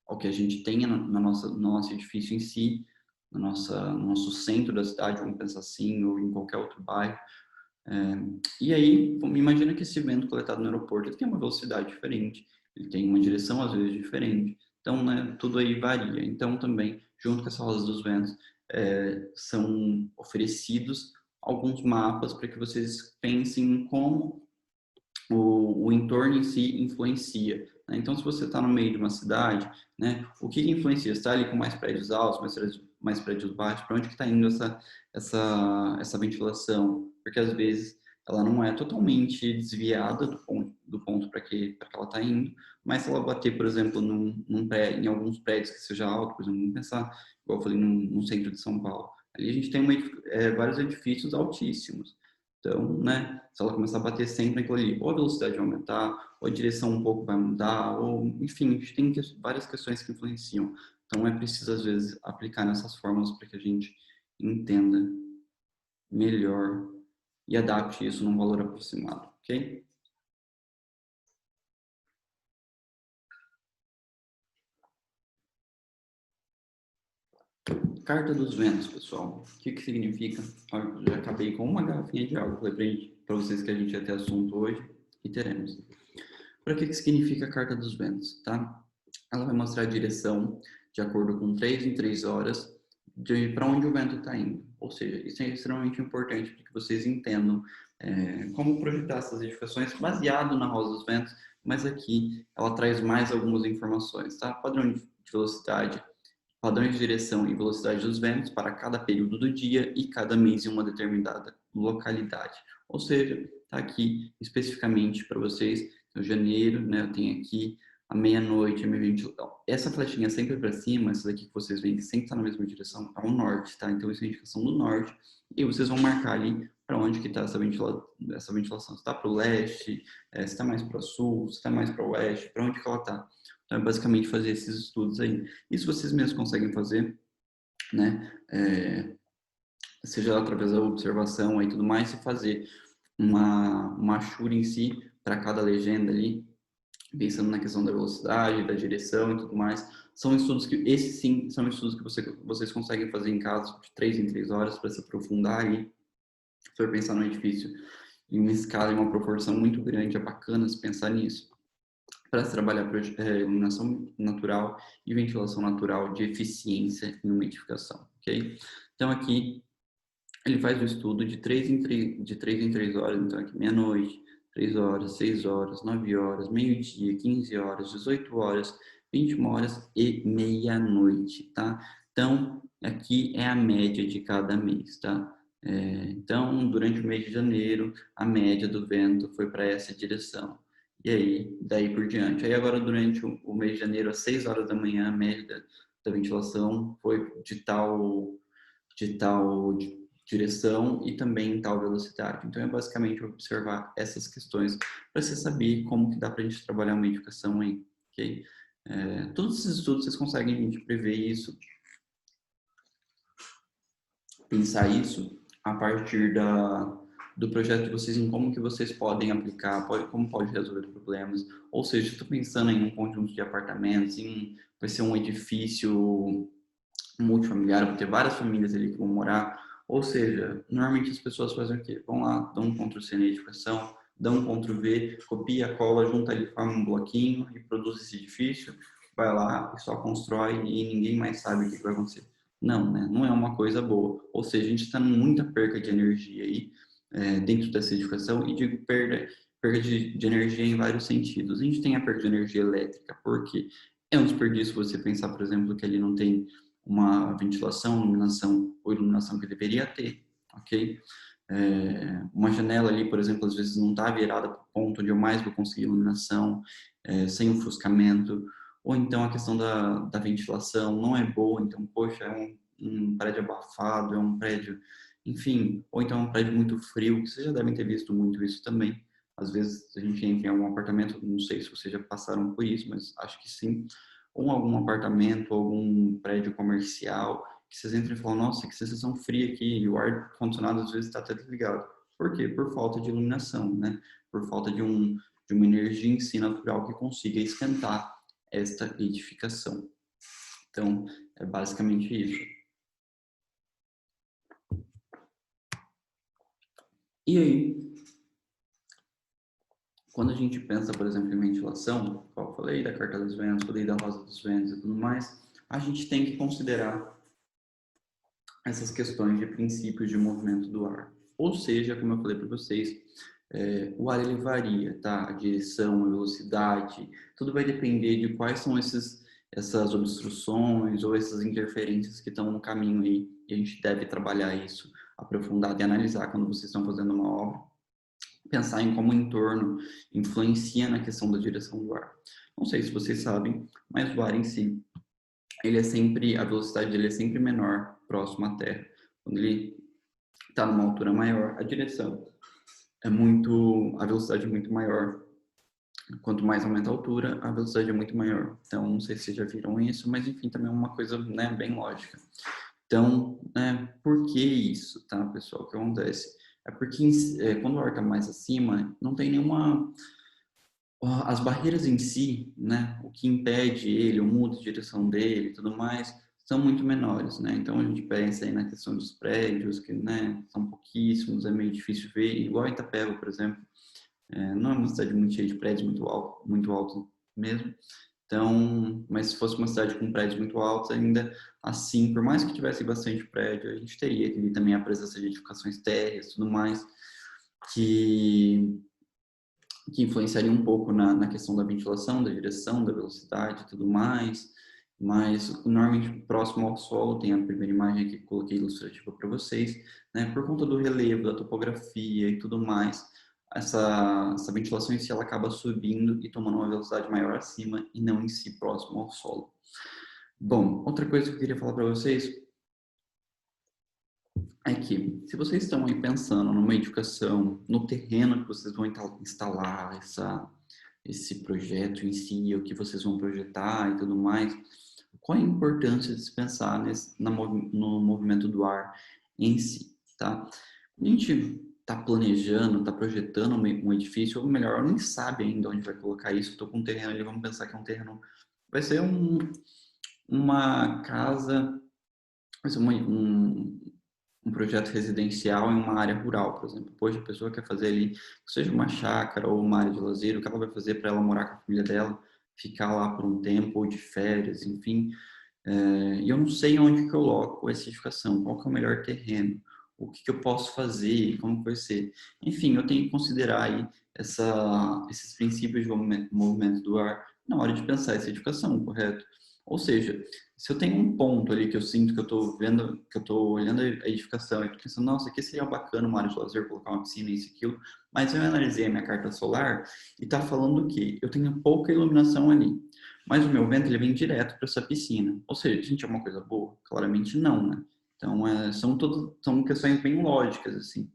ao que a gente tem no nosso edifício em si, no nosso centro da cidade, vamos pensar assim, ou em qualquer outro bairro. E aí, imagina que esse vento coletado no aeroporto ele tem uma velocidade diferente, ele tem uma direção às vezes diferente. Então, né, tudo aí varia. Então, também, junto com essa rosa dos ventos, são oferecidos alguns mapas para que vocês pensem em como o entorno em si influencia, né? Então, se você está no meio de uma cidade, né, o que influencia? Você está ali com mais prédios altos, mais prédios baixos? Para onde que está indo essa ventilação? Porque às vezes ela não é totalmente desviada do ponto para que ela está indo, mas se ela bater, por exemplo, em alguns prédios que seja alto, por exemplo, vamos pensar, igual eu falei, no centro de São Paulo, ali a gente tem vários edifícios altíssimos. Então, né, se ela começar a bater sempre naquilo ali, ou a velocidade vai aumentar, ou a direção um pouco vai mudar, ou, enfim, a gente tem várias questões que influenciam. Então, é preciso, às vezes, aplicar nessas fórmulas para que a gente entenda melhor e adapte isso num valor aproximado, ok? Carta dos ventos, pessoal. O que significa? Eu já acabei com uma garrafinha de água. Falei para vocês que a gente ia ter assunto hoje e teremos. Para que significa a carta dos ventos, tá? Ela vai mostrar a direção de acordo com 3 em 3 horas para onde o vento está indo. Ou seja, isso é extremamente importante para que vocês entendam como projetar essas edificações baseado na rosa dos ventos, mas aqui ela traz mais algumas informações, tá? Padrão de velocidade, padrões de direção e velocidade dos ventos para cada período do dia e cada mês em uma determinada localidade. Ou seja, está aqui especificamente para vocês, no janeiro, né, eu tenho aqui a meia-noite, a meia-20. Essa flechinha sempre para cima, essa daqui que vocês veem que sempre está na mesma direção, é o norte, tá? Então isso é a indicação do norte. E vocês vão marcar ali para onde que está essa ventilação. Se está para o leste, se está mais para o sul, se está mais para o oeste, para onde que ela está. Então é basicamente fazer esses estudos aí. Isso vocês mesmos conseguem fazer, né? Seja através da observação e tudo mais, e fazer uma Shure em si para cada legenda ali, pensando na questão da velocidade, da direção e tudo mais. São estudos esses sim, são estudos que vocês conseguem fazer em casa de 3 em 3 horas para se aprofundar aí. Se for pensar no edifício em uma escala, em uma proporção muito grande, é bacana se pensar nisso. Para se trabalhar iluminação natural e ventilação natural de eficiência em uma edificação, ok? Então aqui ele faz o estudo de 3 em 3 horas, então aqui meia-noite, 3 horas, 6 horas, 9 horas, meio-dia, 15 horas, 18 horas, 21 horas e meia-noite, tá? Então, aqui é a média de cada mês, tá? Então, durante o mês de janeiro, a média do vento foi para essa direção. E aí, daí por diante. Aí agora, durante o mês de janeiro, às 6 horas da manhã, a média da ventilação foi de tal direção e também em tal velocidade. Então, é basicamente observar essas questões para você saber como que dá para a gente trabalhar uma edificação aí, ok? Todos esses estudos, vocês conseguem, gente, prever isso, pensar isso a partir do projeto de vocês, em como que vocês podem aplicar, como pode resolver problemas. Ou seja, estou pensando em um conjunto de apartamentos, vai ser um edifício multifamiliar, vou ter várias famílias ali que vão morar. Ou seja, normalmente as pessoas fazem o quê? Vão lá, dão um Ctrl+C na edificação, dão um Ctrl+V, copia, cola, junta ali, forma um bloquinho e produz esse edifício, vai lá e só constrói e ninguém mais sabe o que vai acontecer. Não, né? Não é uma coisa boa. Ou seja, a gente está em muita perca de energia aí dentro dessa edificação, e digo perda de energia em vários sentidos. A gente tem a perda de energia elétrica, porque é um desperdício você pensar, por exemplo, que ele não tem uma ventilação, iluminação ou iluminação que deveria ter, ok? Uma janela ali, por exemplo, às vezes não está virada para o ponto onde eu mais vou conseguir iluminação, sem ofuscamento, ou então a questão da ventilação não é boa, então, poxa, é um prédio abafado, é um prédio, enfim, ou então é um prédio muito frio, que vocês já devem ter visto muito isso também. Às vezes a gente entra em algum apartamento, não sei se vocês já passaram por isso, mas acho que sim, ou algum apartamento, algum prédio comercial, que vocês entram e falam, nossa, que sensação fria aqui, e o ar-condicionado às vezes está até desligado. Por quê? Por falta de iluminação, né? Por falta de uma energia em si natural que consiga esquentar esta edificação. Então, é basicamente isso. E aí, quando a gente pensa, por exemplo, em ventilação, como eu falei da carta dos ventos, falei da rosa dos ventos e tudo mais, a gente tem que considerar essas questões de princípios de movimento do ar. Ou seja, como eu falei para vocês, o ar ele varia, tá? A direção, a velocidade, tudo vai depender de quais são essas obstruções ou essas interferências que estão no caminho aí. E a gente deve trabalhar isso aprofundado e analisar quando vocês estão fazendo uma obra. Pensar em como o entorno influencia na questão da direção do ar. Não sei se vocês sabem, mas o ar em si, a velocidade dele é sempre menor próximo à Terra. Quando ele está numa altura maior, a velocidade é muito maior. Quanto mais aumenta a altura, a velocidade é muito maior. Então, não sei se vocês já viram isso, mas enfim, também é uma coisa, né, bem lógica. Então, por que isso, tá, pessoal? O que acontece? É porque quando o ar está mais acima, não tem nenhuma... As barreiras em si, né, o que impede ele, o muda de direção dele e tudo mais, são muito menores, né? Então, a gente pensa aí na questão dos prédios, que, né, são pouquíssimos, é meio difícil ver, igual Itapeva, por exemplo, não é uma cidade muito cheia de prédios, muito alto mesmo. Então, mas se fosse uma cidade com prédios muito altos, ainda assim, por mais que tivesse bastante prédio, a gente teria ali também a presença de edificações térreas e tudo mais, que, que influenciaria um pouco na questão da ventilação, da direção, da velocidade e tudo mais. Mas normalmente próximo ao solo, tem a primeira imagem que coloquei ilustrativa para vocês, né? Por conta do relevo, da topografia e tudo mais, essa ventilação em si ela acaba subindo e tomando uma velocidade maior acima e não em si próximo ao solo. Bom, outra coisa que eu queria falar para vocês é que, se vocês estão aí pensando numa edificação, no terreno que vocês vão instalar esse projeto em si, o que vocês vão projetar e tudo mais, qual a importância de se pensar no movimento do ar em si, tá? A gente está planejando, está projetando um edifício, ou melhor, nem sabe ainda onde vai colocar isso. Estou com um terreno ali, vamos pensar que é um terreno, vai ser uma casa, vai ser um projeto residencial em uma área rural, por exemplo. Poxa, a pessoa quer fazer ali, seja uma chácara ou uma área de lazer, o que ela vai fazer para ela morar com a família dela, ficar lá por um tempo, ou de férias, enfim. E eu não sei onde que eu coloco essa edificação, qual que é o melhor terreno, o que que eu posso fazer, como vai ser. Enfim, eu tenho que considerar aí esses princípios de movimento do ar na hora de pensar essa edificação, correto? Ou seja, se eu tenho um ponto ali que eu sinto que eu estou vendo, que eu estou olhando a edificação e estou pensando, nossa, aqui seria bacana uma área de lazer, colocar uma piscina, isso e aquilo, mas eu analisei a minha carta solar e está falando que eu tenho pouca iluminação ali, mas o meu vento ele vem direto para essa piscina. Ou seja, gente, é uma coisa boa? Claramente não, né? Então, são questões bem lógicas, assim.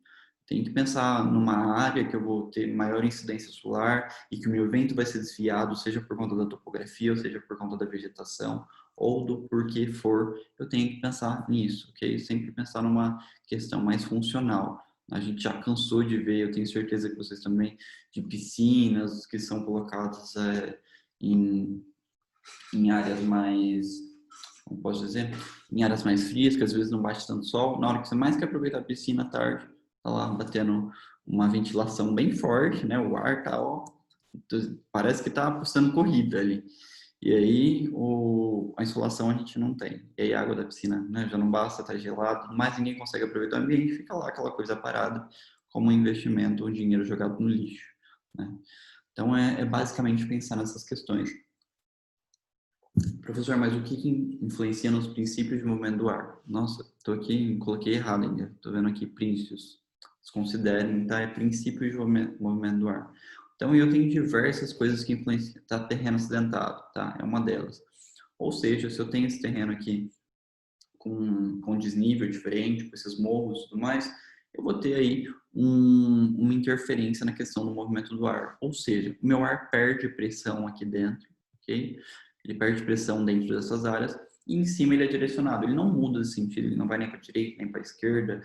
Tem que pensar numa área que eu vou ter maior incidência solar e que o meu vento vai ser desviado, seja por conta da topografia, ou seja por conta da vegetação, ou do porquê for, eu tenho que pensar nisso, ok? Sempre pensar numa questão mais funcional. A gente já cansou de ver, eu tenho certeza que vocês também, de piscinas que são colocadas em, em áreas mais, como posso dizer, em áreas mais frias, que às vezes não bate tanto sol. Na hora que você mais quer aproveitar a piscina à tarde, tá lá batendo uma ventilação bem forte, né? O ar tá, ó, parece que tá apostando corrida ali. E aí a insolação a gente não tem. E aí a água da piscina, né, já não basta, tá gelado, mas ninguém consegue aproveitar o ambiente, fica lá aquela coisa parada, como um investimento, o dinheiro jogado no lixo, né? Então é basicamente pensar nessas questões. Professor, mas o que influencia nos princípios de movimento do ar? Nossa, estou aqui, coloquei errado ainda. Estou vendo aqui princípios. Considerem, tá? É princípio de movimento do ar. Então, eu tenho diversas coisas que influenciam. Tá? Terreno acidentado, tá? É uma delas. Ou seja, se eu tenho esse terreno aqui com desnível diferente, com esses morros e tudo mais, eu vou ter aí uma interferência na questão do movimento do ar. Ou seja, o meu ar perde pressão aqui dentro, ok? Ele perde pressão dentro dessas áreas e em cima ele é direcionado. Ele não muda de sentido, ele não vai nem para a direita nem para a esquerda.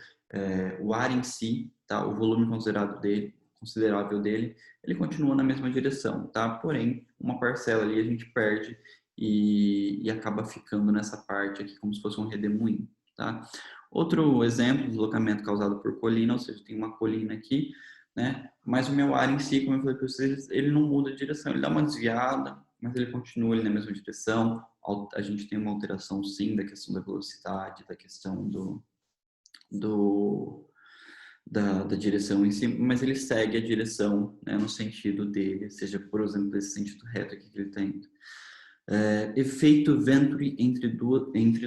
O ar em si, tá? O volume considerável dele, ele continua na mesma direção, tá? Porém, uma parcela ali a gente perde e acaba ficando nessa parte aqui como se fosse um redemoinho, tá? Outro exemplo, deslocamento causado por colina, ou seja, tem uma colina aqui, né? Mas o meu ar em si, como eu falei para vocês, ele não muda de direção, ele dá uma desviada, mas ele continua ali na mesma direção. A gente tem uma alteração sim da questão da velocidade, da questão do da direção em si, mas ele segue a direção, né, no sentido dele, seja, por exemplo, esse sentido reto aqui que ele está indo. Efeito Venturi entre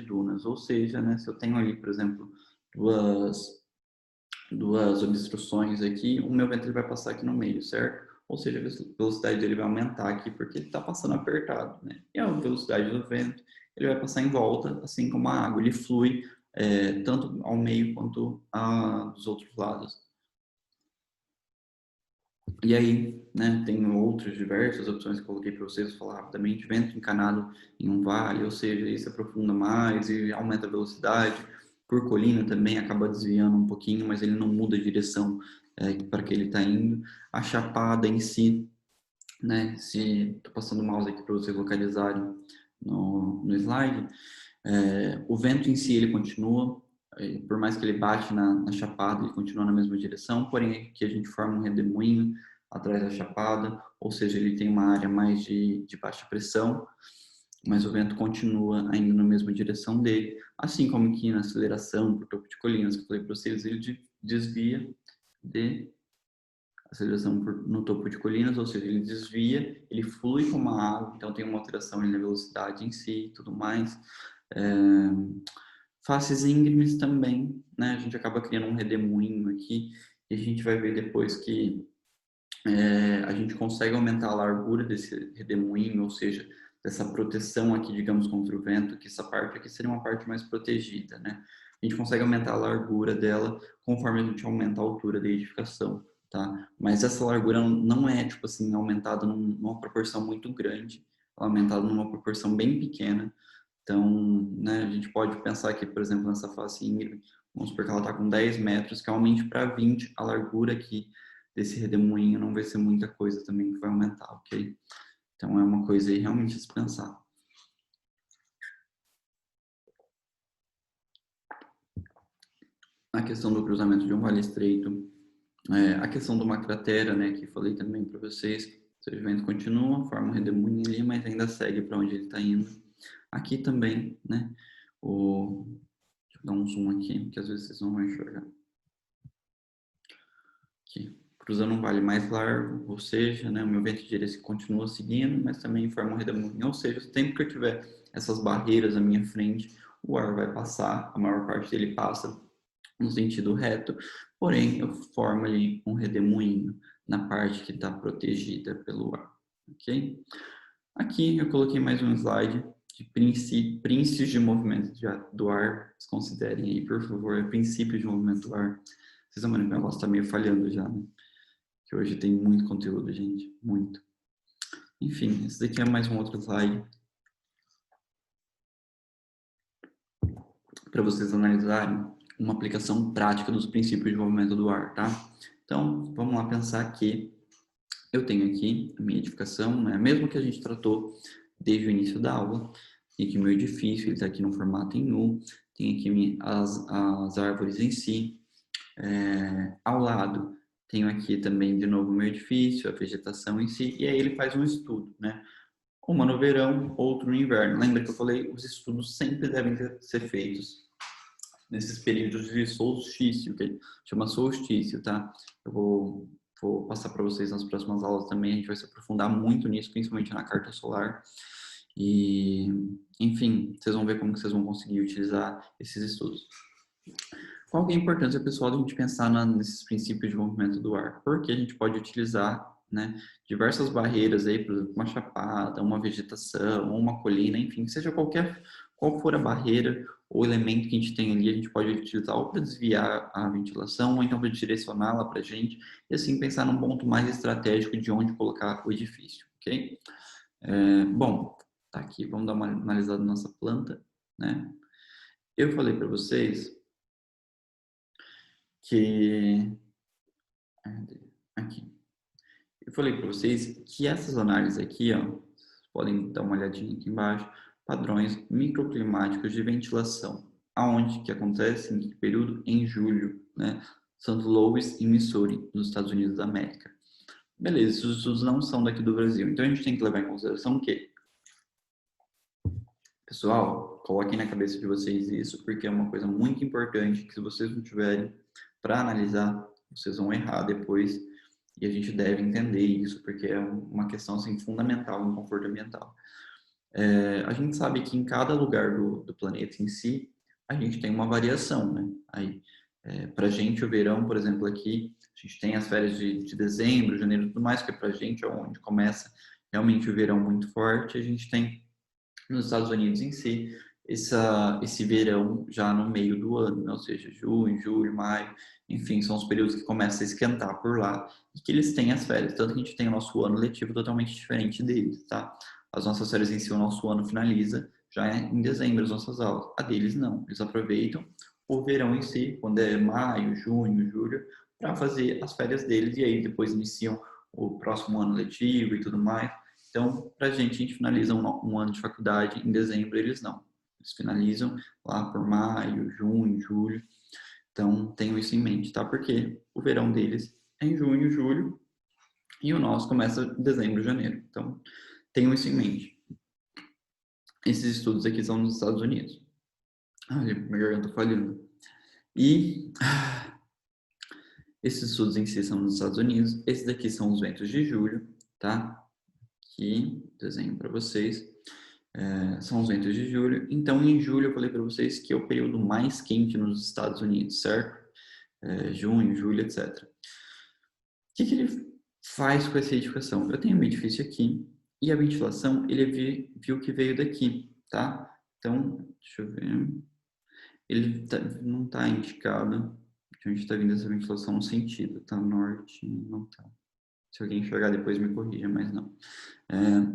dunas, ou seja, né, se eu tenho ali, por exemplo, duas obstruções aqui, o meu vento vai passar aqui no meio, certo? Ou seja, a velocidade dele vai aumentar aqui porque ele está passando apertado, né? E a velocidade do vento, ele vai passar em volta, assim como a água, ele flui tanto ao meio quanto dos outros lados. E aí, né, tem outras diversas opções que eu coloquei para vocês, vou falar rapidamente, vento encanado em um vale, ou seja, ele se aprofunda mais e aumenta a velocidade. Por colina também acaba desviando um pouquinho, mas ele não muda a direção para que ele está indo. A chapada em si, né, se estou passando o mouse aqui para vocês localizarem no slide, o vento em si ele continua, por mais que ele bate na chapada, ele continua na mesma direção, porém aqui a gente forma um redemoinho atrás da chapada, ou seja, ele tem uma área mais de baixa pressão, mas o vento continua ainda na mesma direção dele, assim como aqui na aceleração por topo de colinas, que eu falei para vocês, ele desvia de aceleração no topo de colinas, ou seja, ele desvia, ele flui como a água, então tem uma alteração na velocidade em si e tudo mais. É, faces íngremes também, né? A gente acaba criando um redemoinho aqui e a gente vai ver depois que a gente consegue aumentar a largura desse redemoinho, ou seja, dessa proteção aqui, digamos, contra o vento, que essa parte aqui seria uma parte mais protegida, né? A gente consegue aumentar a largura dela conforme a gente aumenta a altura da edificação, tá? Mas essa largura não é, tipo assim, aumentada numa proporção muito grande, ela é aumentada numa proporção bem pequena. Então, né, a gente pode pensar aqui, por exemplo, nessa face íngreme, vamos supor que ela está com 10 metros, que aumente para 20 a largura aqui desse redemoinho, não vai ser muita coisa também que vai aumentar, ok? Então, é uma coisa aí realmente a se pensar. A questão do cruzamento de um vale estreito, a questão de uma cratera, né, que falei também para vocês, o vento continua, forma um redemoinho ali, mas ainda segue para onde ele está indo. Aqui também, né, deixa eu dar um zoom aqui, que às vezes vocês não vão enxergar. Aqui, cruzando um vale mais largo, ou seja, né, o meu vento de direção continua seguindo, mas também forma um redemoinho, ou seja, o tempo que eu tiver essas barreiras à minha frente, o ar vai passar, a maior parte dele passa no sentido reto, porém eu formo ali um redemoinho na parte que está protegida pelo ar, ok? Aqui eu coloquei mais um slide de princípios de movimento do ar. Considerem aí, por favor, princípios de movimento do ar. Vocês estão vendo que o negócio está meio falhando já, né? Que hoje tem muito conteúdo, gente, muito. Enfim, esse daqui é mais um outro slide para vocês analisarem uma aplicação prática dos princípios de movimento do ar, tá? Então, vamos lá pensar que eu tenho aqui a minha edificação, né? Mesmo que a gente tratou desde o início da aula, tem aqui o meu edifício, ele está aqui no formato em U, tem aqui as árvores em si, ao lado tenho aqui também de novo o meu edifício, a vegetação em si, e aí ele faz um estudo, né? Uma no verão, outro no inverno. Lembra que eu falei, os estudos sempre devem ser feitos nesses períodos de solstício, que chama solstício, tá? Eu vou passar para vocês nas próximas aulas também, a gente vai se aprofundar muito nisso, principalmente na carta solar. E, enfim, vocês vão ver como que vocês vão conseguir utilizar esses estudos. Qual que é a importância, pessoal, de a gente pensar nesses princípios de movimento do ar? Porque a gente pode utilizar, né, diversas barreiras aí, por exemplo, uma chapada, uma vegetação, uma colina, enfim, seja qual for a barreira ou elemento que a gente tem ali, a gente pode utilizar ou para desviar a ventilação ou então para direcioná-la para a gente e assim pensar num ponto mais estratégico de onde colocar o edifício, ok? Bom, tá aqui, vamos dar uma analisada na nossa planta, né? Eu falei para vocês que aqui. Eu falei para vocês que essas análises aqui, ó, vocês podem dar uma olhadinha aqui embaixo, padrões microclimáticos de ventilação. Aonde que acontece? Em que período? Em julho, né? St. Louis e Missouri, nos Estados Unidos da América. Beleza, esses estudos não são daqui do Brasil. Então a gente tem que levar em consideração o quê? Pessoal, coloquem na cabeça de vocês isso, porque é uma coisa muito importante que se vocês não tiverem para analisar, vocês vão errar depois. E a gente deve entender isso, porque é uma questão assim, fundamental no conforto ambiental. A gente sabe que em cada lugar do planeta em si, a gente tem uma variação, né? Aí, para a gente, o verão, por exemplo, aqui, a gente tem as férias de dezembro, janeiro e tudo mais, que para a gente é onde começa realmente o verão muito forte. A gente tem nos Estados Unidos em si, esse verão já no meio do ano, né? Ou seja, junho, julho, maio, enfim, são os períodos que começam a esquentar por lá e que eles têm as férias, tanto que a gente tem o nosso ano letivo totalmente diferente deles, tá? As nossas férias em si, o nosso ano finaliza já em dezembro, as nossas aulas. A deles não, eles aproveitam o verão em si, quando é maio, junho, julho, para fazer as férias deles e aí depois iniciam o próximo ano letivo e tudo mais. Então, para a gente finaliza um ano de faculdade em dezembro, eles não. Eles finalizam lá por maio, junho, julho. Então, tenham isso em mente, tá? Porque o verão deles é em junho, julho, e o nosso começa em dezembro, janeiro. Então, tenham isso em mente. Esses estudos aqui são nos Estados Unidos. Ai, minha garganta falhando. E esses estudos em si são nos Estados Unidos. Esses daqui são os ventos de julho, tá? Aqui, desenho para vocês. São os ventos de julho. Então, em julho, eu falei para vocês que é o período mais quente nos Estados Unidos, certo? Junho, julho, etc. O que ele faz com essa edificação? Eu tenho um edifício aqui e a ventilação, ele viu que veio daqui, tá? Então, deixa eu ver. Ele não está indicado de onde está vindo essa ventilação no sentido, tá? Norte, não tá. Se alguém enxergar depois me corrija, mas não.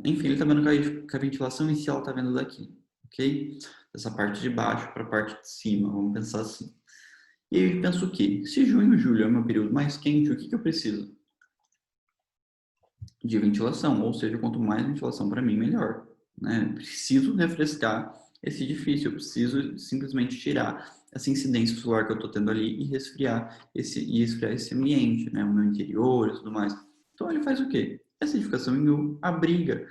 Enfim, ele está vendo que a ventilação em si ela está vendo daqui, ok? Dessa parte de baixo para a parte de cima, vamos pensar assim. E aí eu penso o quê? Se junho e julho é o meu período mais quente, o que eu preciso? De ventilação, ou seja, quanto mais ventilação para mim, melhor. Né? Preciso refrescar esse edifício, eu preciso simplesmente tirar essa incidência solar que eu estou tendo ali e resfriar esse ambiente, né? O meu interior e tudo mais. Então ele faz o quê? Essa edificação em U abriga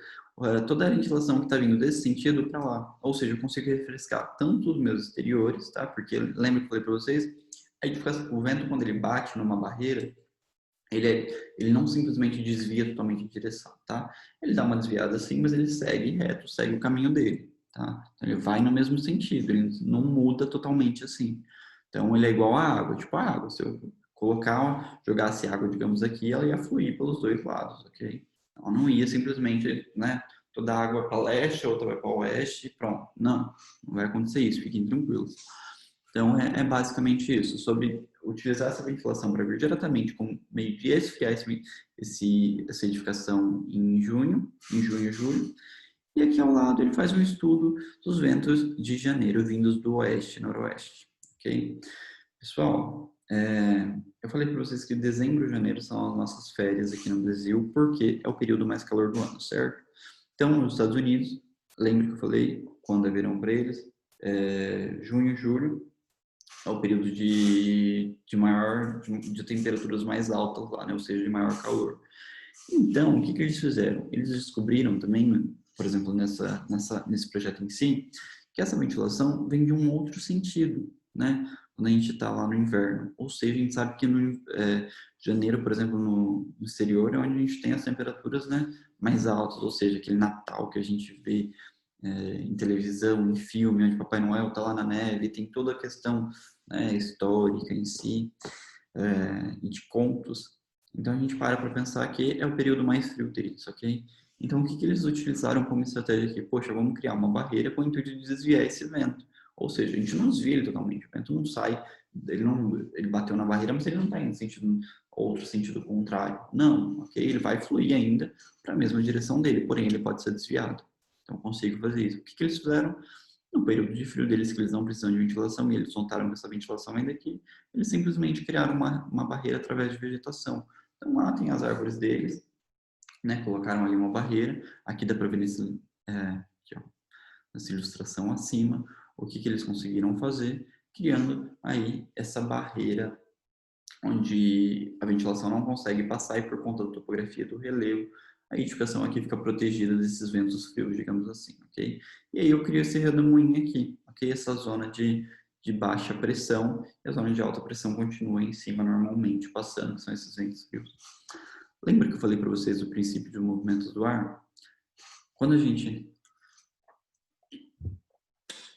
toda a ventilação que está vindo desse sentido para lá. Ou seja, eu consigo refrescar tanto os meus exteriores, tá? Porque lembra que eu falei para vocês, o vento quando ele bate numa barreira, ele não simplesmente desvia totalmente de direção, tá? Ele dá uma desviada assim, mas ele segue reto, segue o caminho dele, tá? Então, ele vai no mesmo sentido, ele não muda totalmente assim. Então, ele é igual à água, tipo a água. Se eu jogasse água, digamos aqui, ela ia fluir pelos dois lados, ok? Ela não ia simplesmente, né? Toda a água para leste, a outra vai para oeste, pronto. Não vai acontecer isso, fiquem tranquilos. Então, é basicamente isso, sobre utilizar essa ventilação para vir diretamente como meio de esfriar essa edificação em junho, e julho. E aqui ao lado ele faz um estudo dos ventos de janeiro vindos do oeste e noroeste, ok? Pessoal, eu falei para vocês que dezembro e janeiro são as nossas férias aqui no Brasil, porque é o período mais calor do ano, certo? Então, nos Estados Unidos, lembra que eu falei, quando é verão para eles, junho e julho, é o período de temperaturas mais altas lá, né? Ou seja, de maior calor. Então, o que eles fizeram? Eles descobriram também, por exemplo, nesse projeto em si, que essa ventilação vem de um outro sentido, né? Quando a gente está lá no inverno. Ou seja, a gente sabe que no janeiro, por exemplo, no exterior, é onde a gente tem as temperaturas, né, mais altas, ou seja, aquele Natal que a gente vê em televisão, em filme, onde Papai Noel está lá na neve, tem toda a questão, né, histórica em si, e de contos. Então a gente para pensar que é o período mais frio deles, ok? Então o que eles utilizaram como estratégia aqui? Poxa, vamos criar uma barreira com o intuito de desviar esse vento. Ou seja, a gente não desvia ele totalmente, o vento não sai, ele bateu na barreira, mas ele não está em outro sentido contrário. Não, ok? Ele vai fluir ainda para a mesma direção dele, porém ele pode ser desviado. Então eu consigo fazer isso. O que eles fizeram? No período de frio deles, que eles não precisam de ventilação, e eles contaram com essa ventilação ainda aqui, eles simplesmente criaram uma barreira através de vegetação. Então lá tem as árvores deles, né? Colocaram ali uma barreira. Aqui dá para ver aqui, ó, nessa ilustração acima, o que eles conseguiram fazer, criando aí essa barreira onde a ventilação não consegue passar e por conta da topografia do relevo, a edificação aqui fica protegida desses ventos frios, digamos assim, ok? E aí eu crio esse redemoinho aqui, ok? Essa zona de baixa pressão e a zona de alta pressão continua em cima normalmente passando, que são esses ventos frios. Lembra que eu falei para vocês do princípio de movimentos do ar? Quando a gente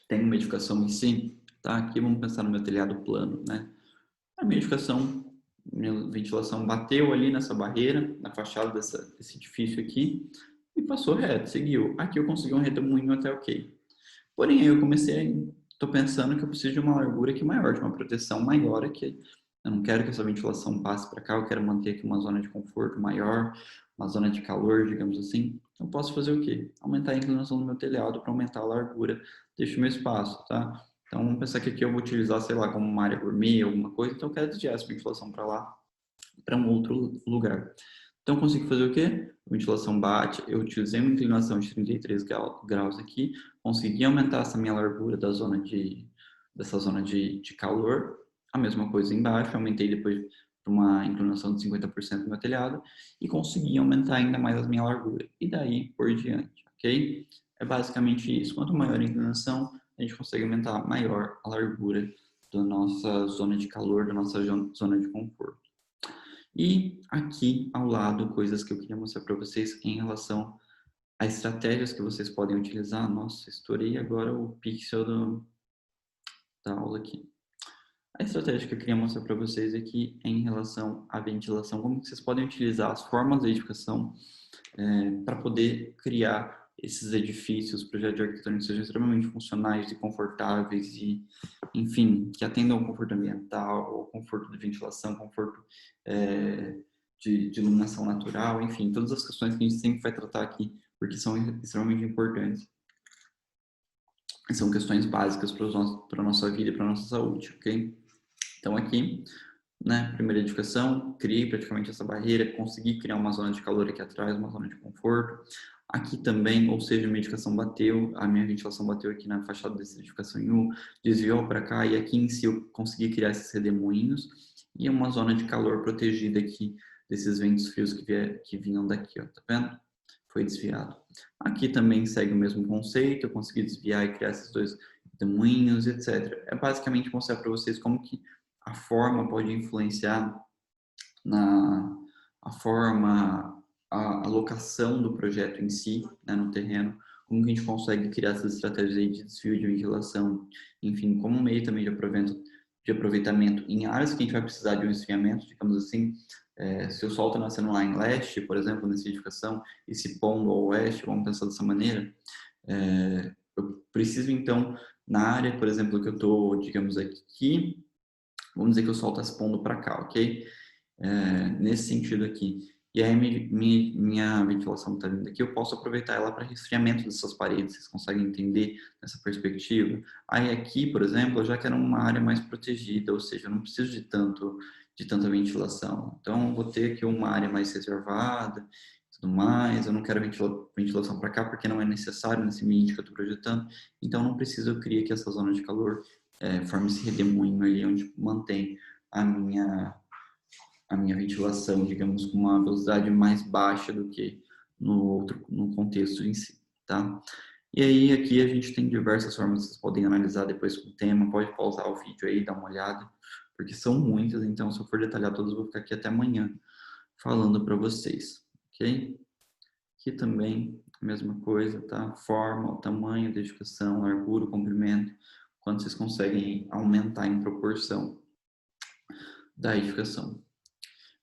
tem uma edificação em si, tá? Aqui vamos pensar no meu telhado plano, né? A minha edificação, minha ventilação bateu ali nessa barreira, na fachada desse edifício aqui, e passou reto, seguiu. Aqui eu consegui um redemoinho até ok. Porém, aí eu tô pensando que eu preciso de uma largura aqui maior, de uma proteção maior aqui. Eu não quero que essa ventilação passe para cá, eu quero manter aqui uma zona de conforto maior, uma zona de calor, digamos assim. Eu posso fazer o quê? Aumentar a inclinação do meu telhado para aumentar a largura deste meu espaço, tá? Então, vamos pensar que aqui eu vou utilizar, sei lá, como uma área gourmet, alguma coisa, então eu quero desviar essa ventilação para lá, para um outro lugar. Então, eu consigo fazer o quê? A ventilação bate, eu utilizei uma inclinação de 33 graus aqui, consegui aumentar essa minha largura dessa zona de calor, a mesma coisa embaixo, aumentei depois para uma inclinação de 50% do meu telhado e consegui aumentar ainda mais a minha largura. E daí por diante, ok? É basicamente isso. Quanto maior a inclinação, a gente consegue aumentar maior a largura da nossa zona de calor, da nossa zona de conforto. E aqui ao lado, coisas que eu queria mostrar para vocês em relação a estratégias que vocês podem utilizar. Nossa, estourei agora o pixel da aula aqui. A estratégia que eu queria mostrar para vocês aqui é em relação à ventilação, como vocês podem utilizar as formas de edificação para poder criar esses edifícios, projetos arquitetônicos sejam extremamente funcionais e confortáveis e, enfim, que atendam ao conforto ambiental, ao conforto de ventilação, conforto de iluminação natural, enfim, todas as questões que a gente sempre vai tratar aqui, porque são extremamente importantes. São questões básicas para a nossa vida e para a nossa saúde, ok? Então aqui, né, primeira edificação, criei praticamente essa barreira, consegui criar uma zona de calor aqui atrás, uma zona de conforto. Aqui também, ou seja, a minha edificação bateu, a minha ventilação bateu aqui na fachada dessa edificação em U, desviou para cá e aqui em si eu consegui criar esses redemoinhos e uma zona de calor protegida aqui desses ventos frios que vinham daqui, ó, tá vendo? Foi desviado. Aqui também segue o mesmo conceito, eu consegui desviar e criar esses dois redemoinhos, etc. É basicamente mostrar para vocês como que a forma pode influenciar a forma, a locação do projeto em si, né, no terreno, como que a gente consegue criar essas estratégias aí de desvio de ventilação, enfim, como meio também de aproveitamento em áreas que a gente vai precisar de um esfriamento, digamos assim, se o sol está nascendo lá em leste, por exemplo, nessa edificação, e se pondo ao oeste, vamos pensar dessa maneira, eu preciso então, na área, por exemplo, que eu estou, digamos aqui, vamos dizer que o sol está se pondo para cá, ok? Nesse sentido aqui. E aí minha ventilação está vindo aqui, eu posso aproveitar ela para resfriamento dessas paredes, vocês conseguem entender essa perspectiva? Aí aqui, por exemplo, eu já quero uma área mais protegida, ou seja, eu não preciso de tanta ventilação. Então, eu vou ter aqui uma área mais reservada, tudo mais, eu não quero ventilação para cá porque não é necessário nesse ambiente que eu estou projetando, então não preciso, eu criar aqui essa zona de calor, forma esse redemoinho ali onde mantém a minha ventilação, digamos, com uma velocidade mais baixa do que no contexto em si, tá? E aí aqui a gente tem diversas formas, vocês podem analisar depois com o tema, pode pausar o vídeo aí, dar uma olhada, porque são muitas, então se eu for detalhar todas, eu vou ficar aqui até amanhã falando para vocês, ok? Aqui também a mesma coisa, tá? Forma, o tamanho da edificação, largura, o comprimento, quanto vocês conseguem aumentar em proporção da edificação.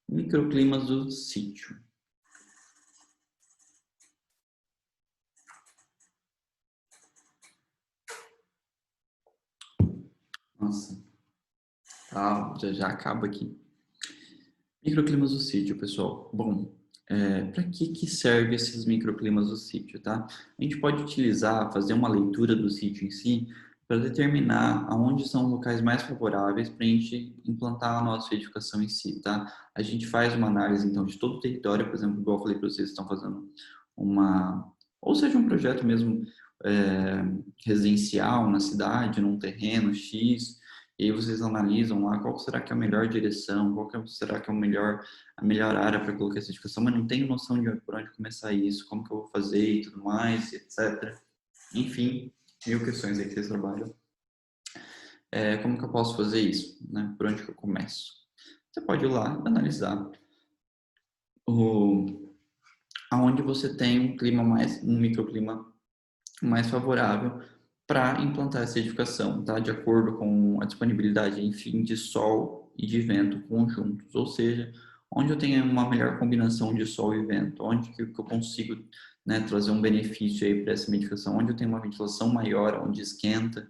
Microclimas do sítio. Nossa, tá, já acaba aqui. Microclimas do sítio, pessoal. Bom, para que serve esses microclimas do sítio, tá? A gente pode utilizar, fazer uma leitura do sítio em si, para determinar aonde são os locais mais favoráveis para a gente implantar a nossa edificação em si, tá? A gente faz uma análise, então, de todo o território, por exemplo, igual eu falei para vocês, estão fazendo ou seja, um projeto mesmo residencial na cidade, num terreno X, e aí vocês analisam lá qual será que é a melhor direção, será que é a melhor área para colocar essa edificação, mas não tenho noção de por onde começar isso, como que eu vou fazer e tudo mais, etc. Enfim, mil questões aí que vocês trabalham. Como que eu posso fazer isso, né? Por onde que eu começo? Você pode ir lá analisar aonde você tem um microclima mais favorável para implantar essa edificação, tá? De acordo com a disponibilidade, enfim, de sol e de vento conjuntos, ou seja, onde eu tenho uma melhor combinação de sol e vento, onde que eu consigo, né, trazer um benefício aí para essa minha edificação, onde eu tenho uma ventilação maior, onde esquenta,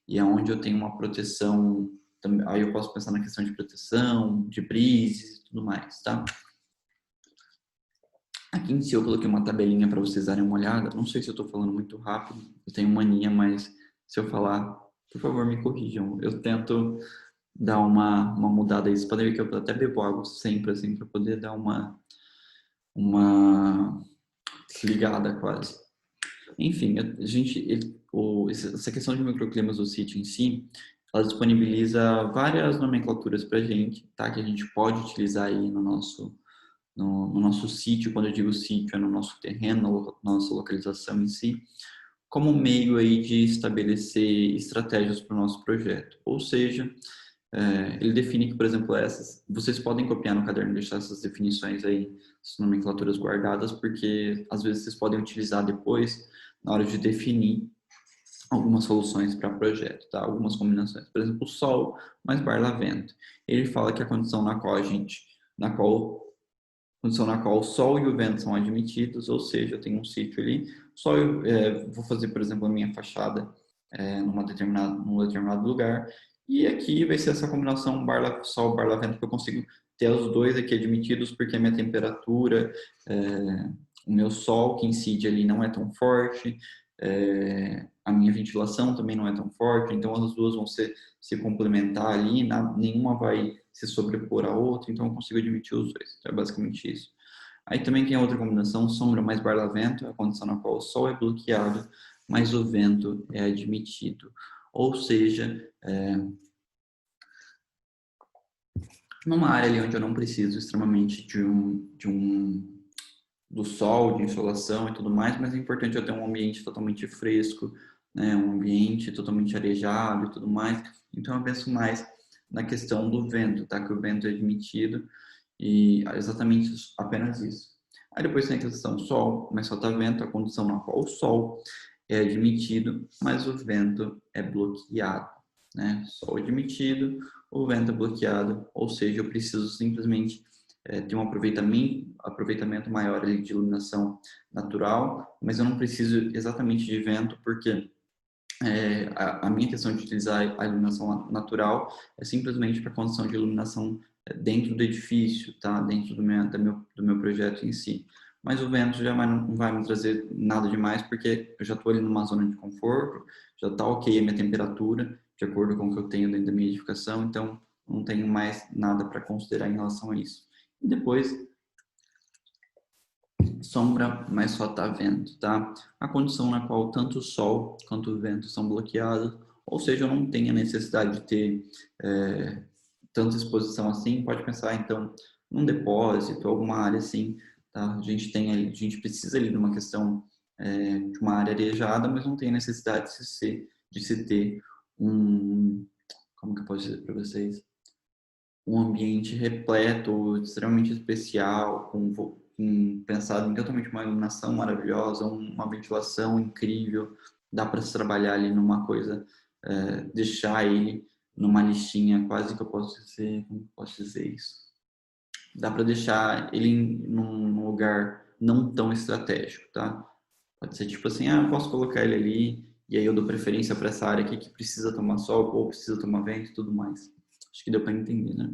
e aonde eu tenho uma proteção, aí eu posso pensar na questão de proteção, de brises e tudo mais, tá? Aqui em si eu coloquei uma tabelinha para vocês darem uma olhada. Não sei se eu estou falando muito rápido, eu tenho mania, mas se eu falar, por favor, me corrijam. Eu tento dar uma mudada aí. Vocês podem ver que eu até bebo água sempre, assim, para poder dar uma desligada quase. Enfim, essa questão de microclimas do sítio em si, ela disponibiliza várias nomenclaturas para a gente, tá? Que a gente pode utilizar aí no nosso sítio, quando eu digo sítio, é no nosso terreno, na nossa localização em si, como meio aí de estabelecer estratégias para o nosso projeto. Ou seja, ele define que, por exemplo, vocês podem copiar no caderno e deixar essas definições aí, essas nomenclaturas guardadas, porque às vezes vocês podem utilizar depois, na hora de definir algumas soluções para projeto, tá? Algumas combinações. Por exemplo, o sol mais barla-vento. Ele fala que a condição condição na qual o sol e o vento são admitidos, ou seja, eu tenho um sítio ali, vou fazer, por exemplo, a minha fachada num determinado lugar, e aqui vai ser essa combinação sol, barla-vento, que eu consigo ter os dois aqui admitidos, porque a minha temperatura, o meu sol que incide ali não é tão forte, a minha ventilação também não é tão forte, então as duas vão se complementar ali, nenhuma vai se sobrepor à outra, então eu consigo admitir os dois. Então é basicamente isso. Aí também tem a outra combinação, sombra mais barlavento, a condição na qual o sol é bloqueado, mas o vento é admitido. Ou seja, numa área ali onde eu não preciso extremamente do sol, de insolação e tudo mais, mas é importante eu ter um ambiente totalmente fresco, né, um ambiente totalmente arejado e tudo mais. Então eu penso mais na questão do vento, tá? Que o vento é admitido E exatamente apenas isso. Aí depois tem a questão sol, mas só está vento, a condição na qual o sol é admitido, mas o vento é bloqueado, né? Sol admitido, o vento é bloqueado, ou seja, eu preciso simplesmente ter um aproveitamento maior ali de iluminação natural, mas eu não preciso exatamente de vento, porque a minha questão de utilizar a iluminação natural é simplesmente para condição de iluminação dentro do edifício, tá? Dentro do meu projeto em si. Mas o vento já não vai me trazer nada demais, porque eu já estou ali numa zona de conforto, já está ok a minha temperatura, de acordo com o que eu tenho dentro da minha edificação, então não tenho mais nada para considerar em relação a isso. E depois, sombra, mas só está vento, tá? A condição na qual tanto o sol quanto o vento são bloqueados, ou seja, eu não tenho a necessidade de ter tanta exposição assim. Pode pensar, então, num depósito, alguma área assim, tá? A gente precisa ali de uma questão de uma área arejada, mas não tem a necessidade de se ter um, como que eu posso dizer para vocês? Um ambiente repleto, extremamente especial, pensado em totalmente uma iluminação maravilhosa, uma ventilação incrível. Dá para se trabalhar ali numa coisa, deixar ele numa listinha, quase que eu posso dizer, como posso dizer isso? Dá para deixar ele num lugar não tão estratégico, tá? Pode ser tipo assim, eu posso colocar ele ali, e aí eu dou preferência para essa área aqui que precisa tomar sol ou precisa tomar vento e tudo mais. Acho que deu para entender, né?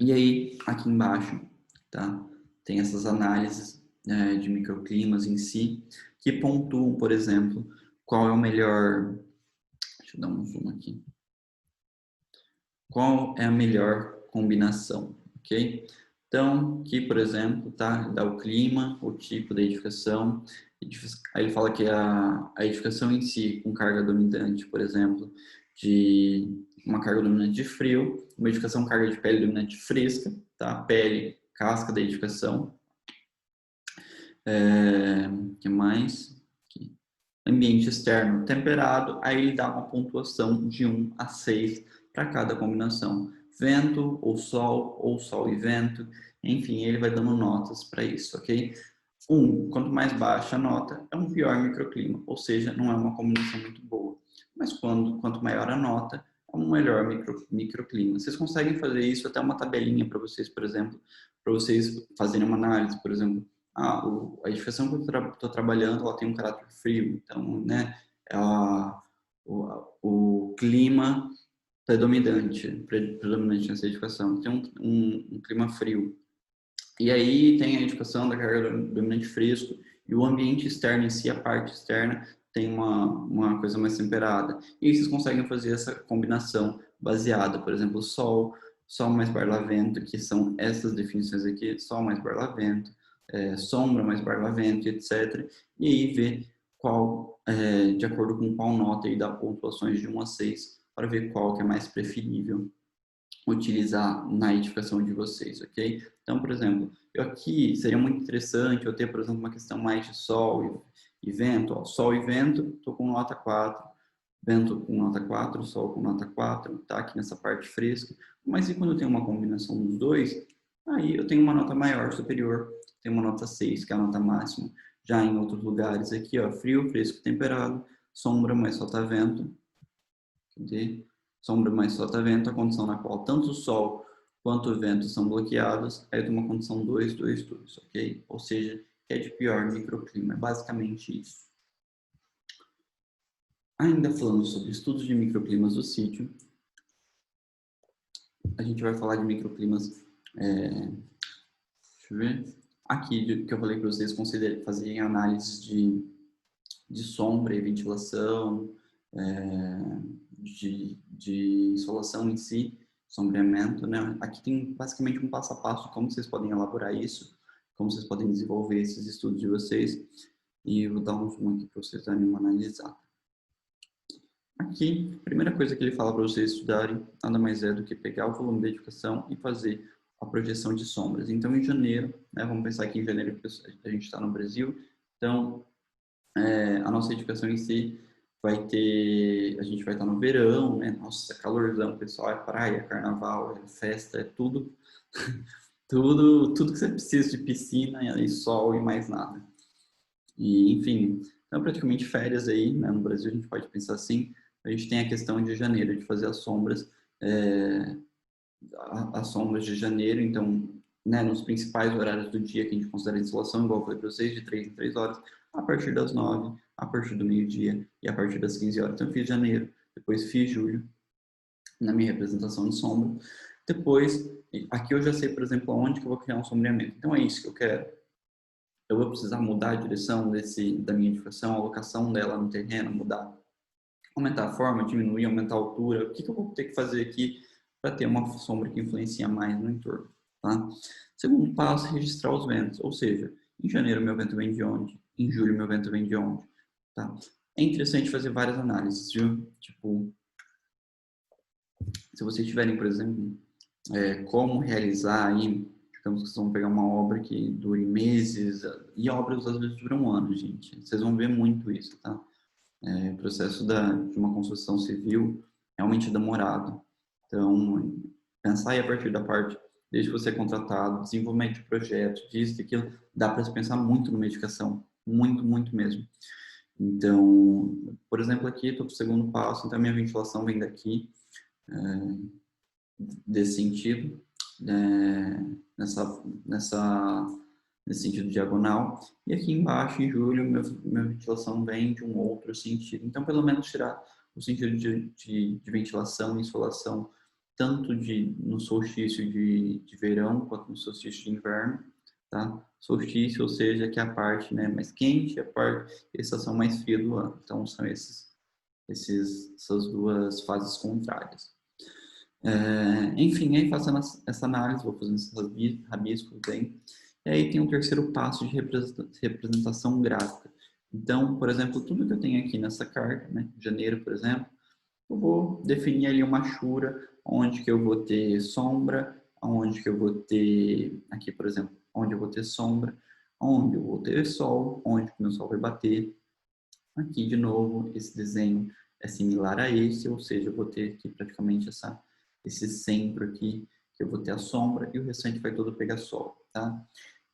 E aí, aqui embaixo, tá? Tem essas análises de microclimas em si, que pontuam, por exemplo, qual é o melhor... Deixa eu dar um zoom aqui. Qual é a melhor combinação, ok? Então, aqui, por exemplo, tá? Dá o clima, o tipo da edificação. Aí ele fala que a edificação em si, com carga dominante, por exemplo, de uma carga dominante de frio, uma edificação com carga de pele dominante fresca, tá? Pele, casca da edificação. Que mais? Aqui. Ambiente externo temperado, aí ele dá uma pontuação de 1 a 6 para cada combinação. Vento ou sol e vento, enfim, ele vai dando notas para isso, ok? Quanto mais baixa a nota, é um pior microclima, ou seja, não é uma combinação muito boa. Mas quanto maior a nota, é um melhor microclima. Vocês conseguem fazer isso, até uma tabelinha para vocês, por exemplo, para vocês fazerem uma análise, por exemplo, a edificação que eu estou trabalhando, ela tem um caráter frio, então, né, o clima predominante nessa edificação, tem um clima frio. E aí tem a edificação da carga dominante fresco e o ambiente externo em si, a parte externa, tem uma coisa mais temperada. E aí vocês conseguem fazer essa combinação baseada, por exemplo, sol mais barlavento, que são essas definições aqui, sol mais barlavento, sombra mais barlavento, etc. E aí ver qual, de acordo com qual nota, e dá pontuações de 1 a 6, para ver qual que é mais preferível utilizar na edificação de vocês, ok? Então, por exemplo, eu aqui seria muito interessante eu ter, por exemplo, uma questão mais de sol e vento. Ó, sol e vento, estou com nota 4, vento com nota 4, sol com nota 4, tá? Aqui nessa parte fresca. Mas e quando eu tenho uma combinação dos dois, aí eu tenho uma nota maior, superior, tenho uma nota 6, que é a nota máxima. Já em outros lugares aqui, ó, frio, fresco, temperado, sombra, mas só tá vento. Cadê? Sombra, mas só tá vento, a condição na qual tanto o sol quanto o vento são bloqueados, é de uma condição 2, 2, 2, ok? Ou seja, que é de pior microclima, é basicamente isso. Ainda falando sobre estudos de microclimas do sítio, a gente vai falar de microclimas, deixa eu ver, aqui que eu falei para vocês fazerem análises de sombra e ventilação, de insolação em si, sombreamento, né? Aqui tem basicamente um passo a passo de como vocês podem elaborar isso, como vocês podem desenvolver esses estudos de vocês, e eu vou dar um zoom aqui para vocês darem uma analisada. Aqui, a primeira coisa que ele fala para vocês estudarem nada mais é do que pegar o volume da edificação e fazer a projeção de sombras. Então, em janeiro, né, vamos pensar aqui em janeiro, porque a gente está no Brasil, então, a nossa edificação em si a gente vai estar no verão, né? Nossa, calorzão, pessoal, é praia, é carnaval, é festa, é tudo, tudo que você precisa de piscina e sol e mais nada. E, enfim, então praticamente férias aí, né? No Brasil a gente pode pensar assim, a gente tem a questão de janeiro, de fazer as sombras, as sombras de janeiro, então, né, nos principais horários do dia que a gente considera a insolação, igual eu falei para vocês, de 3 em 3 horas, a partir das 9, a partir do meio-dia e a partir das 15 horas. Então, eu fiz janeiro, depois fiz julho, na minha representação de sombra. Depois, aqui eu já sei, por exemplo, onde que eu vou criar um sombreamento. Então, é isso que eu quero. Eu vou precisar mudar a direção da minha edificação, a alocação dela no terreno, mudar, aumentar a forma, diminuir, aumentar a altura. O que eu vou ter que fazer aqui para ter uma sombra que influencia mais no entorno, tá? Segundo passo, registrar os ventos, ou seja, em janeiro meu vento vem de onde? Em julho meu vento vem de onde? Tá? É interessante fazer várias análises, viu? Tipo, se vocês tiverem, por exemplo, como realizar aí, digamos que vocês vão pegar uma obra que dure meses, e obras às vezes duram um ano, gente. Vocês vão ver muito isso, tá? O processo de uma construção civil realmente é demorado. Então, pensar aí a partir da parte, desde que você é contratado, desenvolvimento de projetos, disso, daquilo, dá para se pensar muito numa edificação, muito, muito mesmo. Então, por exemplo, aqui estou para o segundo passo, então a minha ventilação vem daqui, desse sentido, nessa, nesse sentido diagonal, e aqui embaixo, em julho, minha ventilação vem de um outro sentido. Então, pelo menos tirar o sentido de ventilação e insolação, tanto no solstício de verão, quanto no solstício de inverno, tá? Solstício, ou seja, que é a parte, né, mais quente e a estação mais fria do ano. Então, são essas duas fases contrárias. Enfim, aí fazendo essa análise, vou fazendo esses rabiscos bem. E aí tem um terceiro passo de representação gráfica. Então, por exemplo, tudo que eu tenho aqui nessa carta, né, janeiro, por exemplo, eu vou definir ali uma chura, onde que eu vou ter sombra, onde que eu vou ter, aqui, por exemplo, onde eu vou ter sombra, onde eu vou ter sol, onde que o meu sol vai bater. Aqui, de novo, esse desenho é similar a esse, ou seja, eu vou ter aqui praticamente esse centro aqui, que eu vou ter a sombra, e o restante vai todo pegar sol, tá?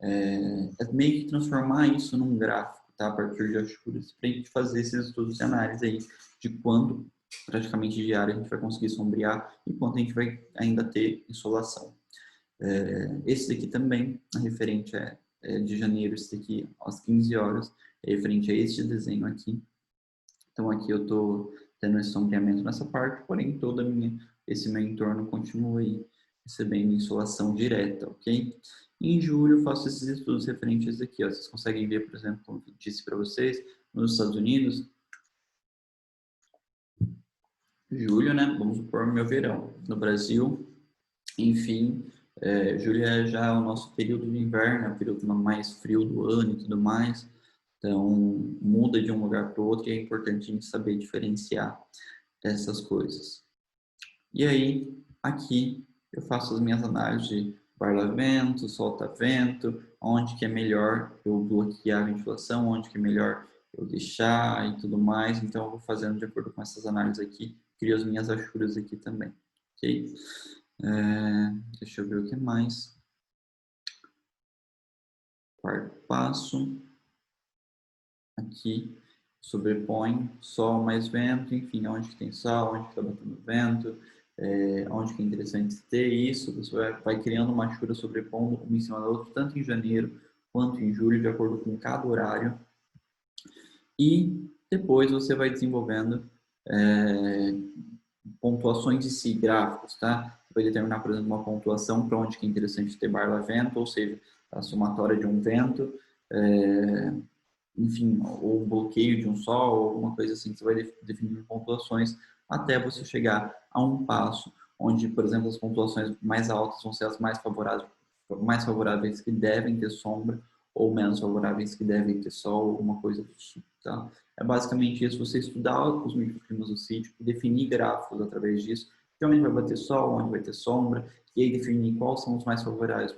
É meio que transformar isso num gráfico, tá? A partir de achuras, para a gente fazer esses estudos de análise aí, de quanto praticamente de área a gente vai conseguir sombrear e quanto a gente vai ainda ter insolação. Esse daqui também, referente de janeiro, esse daqui às 15 horas, é referente a este desenho aqui. Então aqui eu estou tendo esse sombreamento nessa parte, porém esse meu entorno continua aí recebendo insolação direta, ok? Em julho eu faço esses estudos referentes aqui, ó. Vocês conseguem ver, por exemplo, como eu disse para vocês, nos Estados Unidos, julho, né? Vamos supor meu verão. No Brasil, enfim, julho é já o nosso período de inverno, é o período mais frio do ano e tudo mais. Então, muda de um lugar para o outro e é importante a gente saber diferenciar essas coisas. E aí, aqui, eu faço as minhas análises de barla-vento, solta-vento, onde que é melhor eu bloquear a ventilação, onde que é melhor eu deixar e tudo mais. Então, eu vou fazendo de acordo com essas análises aqui, crio as minhas achuras aqui também, ok? Deixa eu ver o que mais. Quarto passo. Aqui, sobrepõe sol mais vento, enfim, onde que tem sol, onde está batendo vento, onde que é interessante ter isso. Você vai criando uma chura sobrepondo uma em cima da outra, tanto em janeiro quanto em julho, de acordo com cada horário. E depois você vai desenvolvendo pontuações de si, gráficos, tá? Você vai determinar, por exemplo, uma pontuação para onde que é interessante ter barla-vento, ou seja, a somatória de um vento, enfim, ou um bloqueio de um sol, ou alguma coisa assim, que você vai definir pontuações até você chegar a um passo onde, por exemplo, as pontuações mais altas vão ser as mais favoráveis que devem ter sombra, ou menos favoráveis que devem ter sol, alguma coisa do tipo, tá? É basicamente isso, você estudar os microclimas do sítio, definir gráficos através disso, de onde vai bater sol, onde vai ter sombra, e aí definir quais são os mais favoráveis,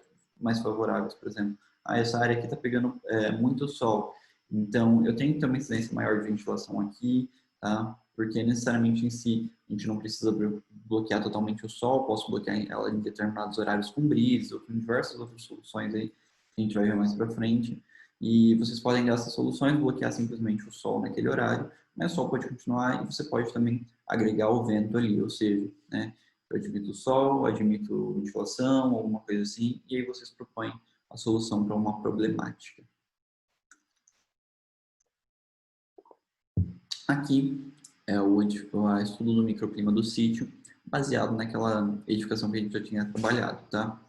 por exemplo. Essa área aqui está pegando muito sol, então eu tenho que ter uma incidência maior de ventilação aqui, tá? Porque necessariamente em si a gente não precisa bloquear totalmente o sol, posso bloquear ela em determinados horários com brisas ou com diversas outras soluções aí que a gente vai ver mais para frente. E vocês podem dar essas soluções, bloquear simplesmente o sol naquele horário, mas o sol pode continuar e você pode também agregar o vento ali, ou seja, né, eu admito o sol, admito ventilação, alguma coisa assim, e aí vocês propõem a solução para uma problemática. Aqui é o estudo do microclima do sítio, baseado naquela edificação que a gente já tinha trabalhado, tá?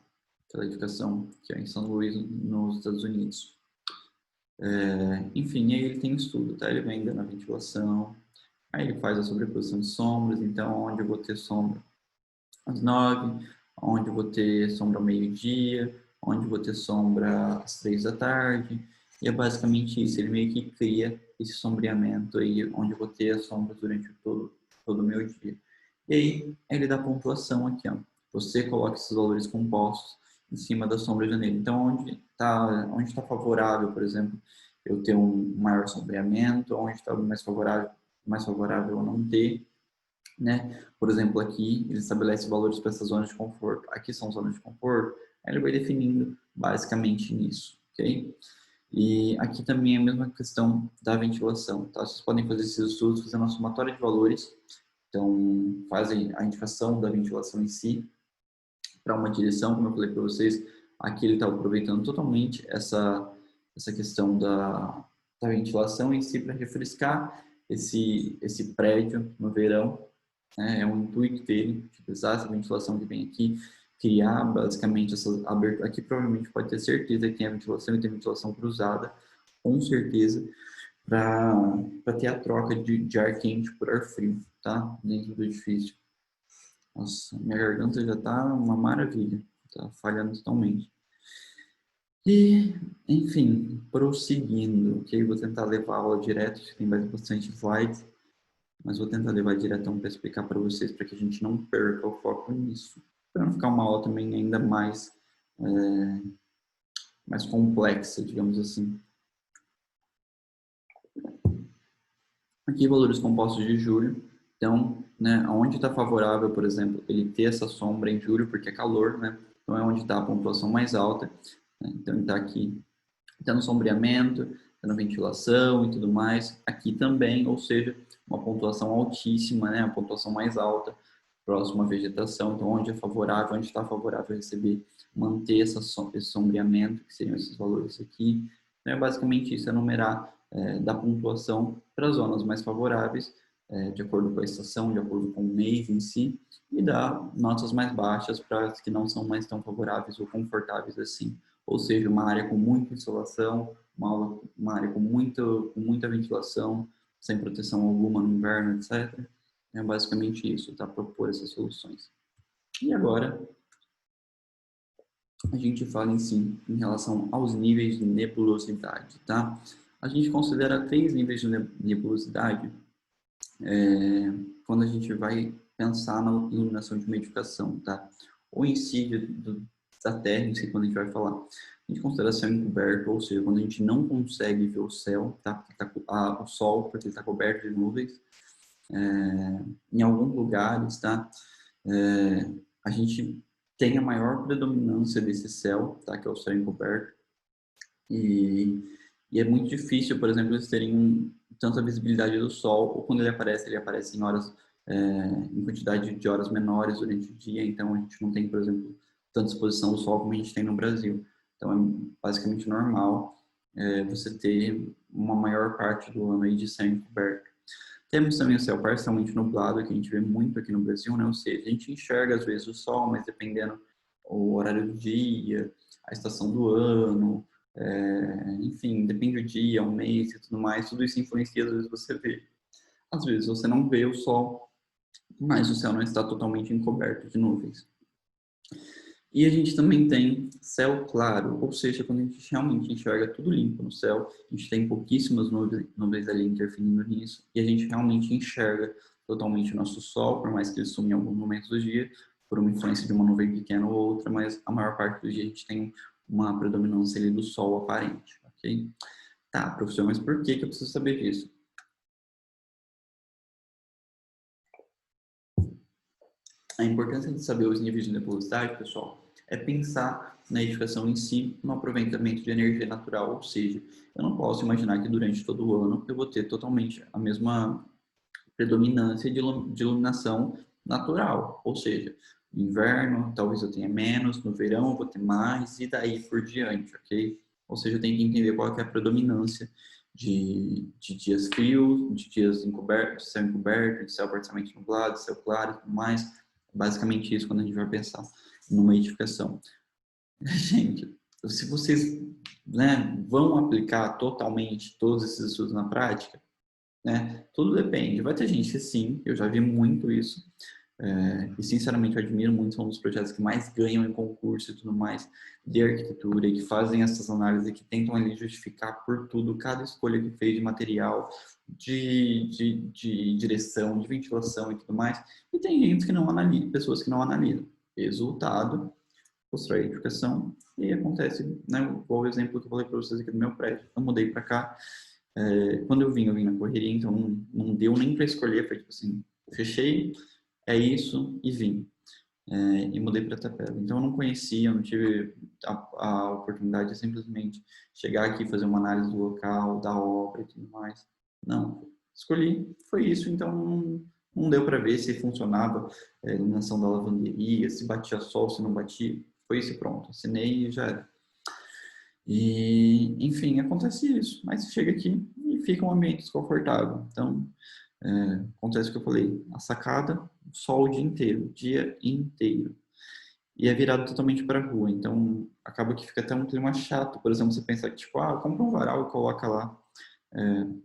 Aquela edificação que é em São Luís, nos Estados Unidos. Enfim, aí ele tem estudo, tá? Ele vem dando a ventilação, aí ele faz a sobreposição de sombras, então onde eu vou ter sombra às 9, onde eu vou ter sombra ao meio-dia, onde eu vou ter sombra às 3 da tarde, e é basicamente isso, ele meio que cria esse sombreamento aí, onde eu vou ter as sombras durante todo o meu dia. E aí, ele dá pontuação aqui, ó. Você coloca esses valores compostos em cima da sombra de janeiro. Então, onde tá favorável, por exemplo, eu ter um maior sombreamento, onde está mais favorável eu não ter, né? Por exemplo, aqui ele estabelece valores para essas zonas de conforto. Aqui são zonas de conforto, aí ele vai definindo basicamente nisso, ok? E aqui também é a mesma questão da ventilação, tá? Vocês podem fazer esses estudos fazendo uma somatória de valores, então fazem a indicação da ventilação em si para uma direção, como eu falei para vocês, aqui ele está aproveitando totalmente essa questão da ventilação em si para refrescar esse prédio no verão, né? É um intuito dele, utilizar essa ventilação que vem aqui, criar basicamente essa abertura. Aqui provavelmente pode ter certeza que tem a ventilação e tem ventilação cruzada, com certeza, para ter a troca de ar quente por ar frio, tá? Dentro do edifício. Nossa, minha garganta já tá uma maravilha, tá falhando totalmente. E, enfim, prosseguindo, ok? Vou tentar levar a aula direto, tem bastante slides, mas vou tentar levar diretão para explicar para vocês, para que a gente não perca o foco nisso. Para não ficar uma aula também ainda mais complexa, digamos assim. Aqui, valores compostos de julho. Então, né, onde está favorável, por exemplo, ele ter essa sombra em julho, porque é calor, né? Então, é onde está a pontuação mais alta. Né? Então, ele está aqui, está no sombreamento, está na ventilação e tudo mais. Aqui também, ou seja, uma pontuação altíssima, né? A pontuação mais alta, próximo à vegetação. Então, onde é favorável, onde está favorável a receber, manter esse sombreamento, que seriam esses valores aqui. Então, é basicamente isso, é numerar da pontuação para as zonas mais favoráveis, de acordo com a estação, de acordo com o mês em si, e dar notas mais baixas para as que não são mais tão favoráveis ou confortáveis assim. Ou seja, uma área com muita insolação, uma área com muita ventilação, sem proteção alguma no inverno, etc. É basicamente isso, tá? Propor essas soluções. E agora, a gente fala em si, em relação aos níveis de nebulosidade, tá? A gente considera 3 níveis de nebulosidade quando a gente vai pensar na iluminação de uma edificação, tá? Ou em si, da Terra, em si, quando a gente vai falar. A gente considera céu encoberto, ou seja, quando a gente não consegue ver o céu, tá? O sol, porque ele está coberto de nuvens. Em alguns lugares, tá? A gente tem a maior predominância desse céu, tá? Que é o céu encoberto. E é muito difícil, por exemplo, eles terem tanta visibilidade do sol, ou quando ele aparece em horas, em quantidade de horas menores durante o dia, então a gente não tem, por exemplo, tanta exposição do sol como a gente tem no Brasil. Então é basicamente normal você ter uma maior parte do ano aí de céu encoberto. Temos também o céu parcialmente nublado, que a gente vê muito aqui no Brasil, né? Ou seja, a gente enxerga às vezes o sol, mas dependendo o horário do dia, a estação do ano, enfim, depende do dia, o mês e tudo mais, tudo isso influencia, às vezes você vê. Às vezes você não vê o sol, mas o céu não está totalmente encoberto de nuvens. E a gente também tem céu claro, ou seja, quando a gente realmente enxerga tudo limpo no céu, a gente tem pouquíssimas nuvens ali interferindo nisso, e a gente realmente enxerga totalmente o nosso sol, por mais que ele sume em alguns momentos do dia, por uma influência de uma nuvem pequena ou outra, mas a maior parte do dia a gente tem uma predominância ali do sol aparente, ok? Tá, professor, mas por que eu preciso saber disso? A importância de saber os níveis de nebulosidade, pessoal, é pensar na edificação em si, no aproveitamento de energia natural, ou seja, eu não posso imaginar que durante todo o ano eu vou ter totalmente a mesma predominância de iluminação natural, ou seja, no inverno talvez eu tenha menos, no verão eu vou ter mais e daí por diante, ok? Ou seja, eu tenho que entender qual que é a predominância de dias frios, de dias encobertos, de céu encoberto, de céu parcialmente nublado, de céu claro e tudo mais. Basicamente isso quando a gente vai pensar numa edificação. Gente, se vocês, né, vão aplicar totalmente todos esses estudos na prática, né? Tudo depende. Vai ter gente que sim, eu já vi muito isso. E sinceramente eu admiro muito, são um dos projetos que mais ganham em concurso e tudo mais de arquitetura e que fazem essas análises e que tentam ali justificar por tudo, cada escolha que fez de material, de direção, de ventilação e tudo mais. E tem gente que não analisa, pessoas que não analisam. Resultado, constrói a edificação e acontece, né, igual o exemplo que eu falei para vocês aqui do meu prédio. Eu mudei para cá, quando eu vim na correria, então não deu nem para escolher, foi tipo assim, fechei, é isso e vim. E mudei para Tapera. Então eu não conhecia, eu não tive a oportunidade de simplesmente chegar aqui e fazer uma análise do local, da obra e tudo mais. Não, escolhi, foi isso, então não deu para ver se funcionava a iluminação da lavanderia, se batia sol, se não batia. Foi isso e pronto, assinei e já era. E, enfim, acontece isso. Mas você chega aqui e fica um ambiente desconfortável. Então, acontece o que eu falei. A sacada, sol o dia inteiro. E é virado totalmente para a rua. Então, acaba que fica até um clima chato. Por exemplo, você pensa, tipo, compra um varal e coloca lá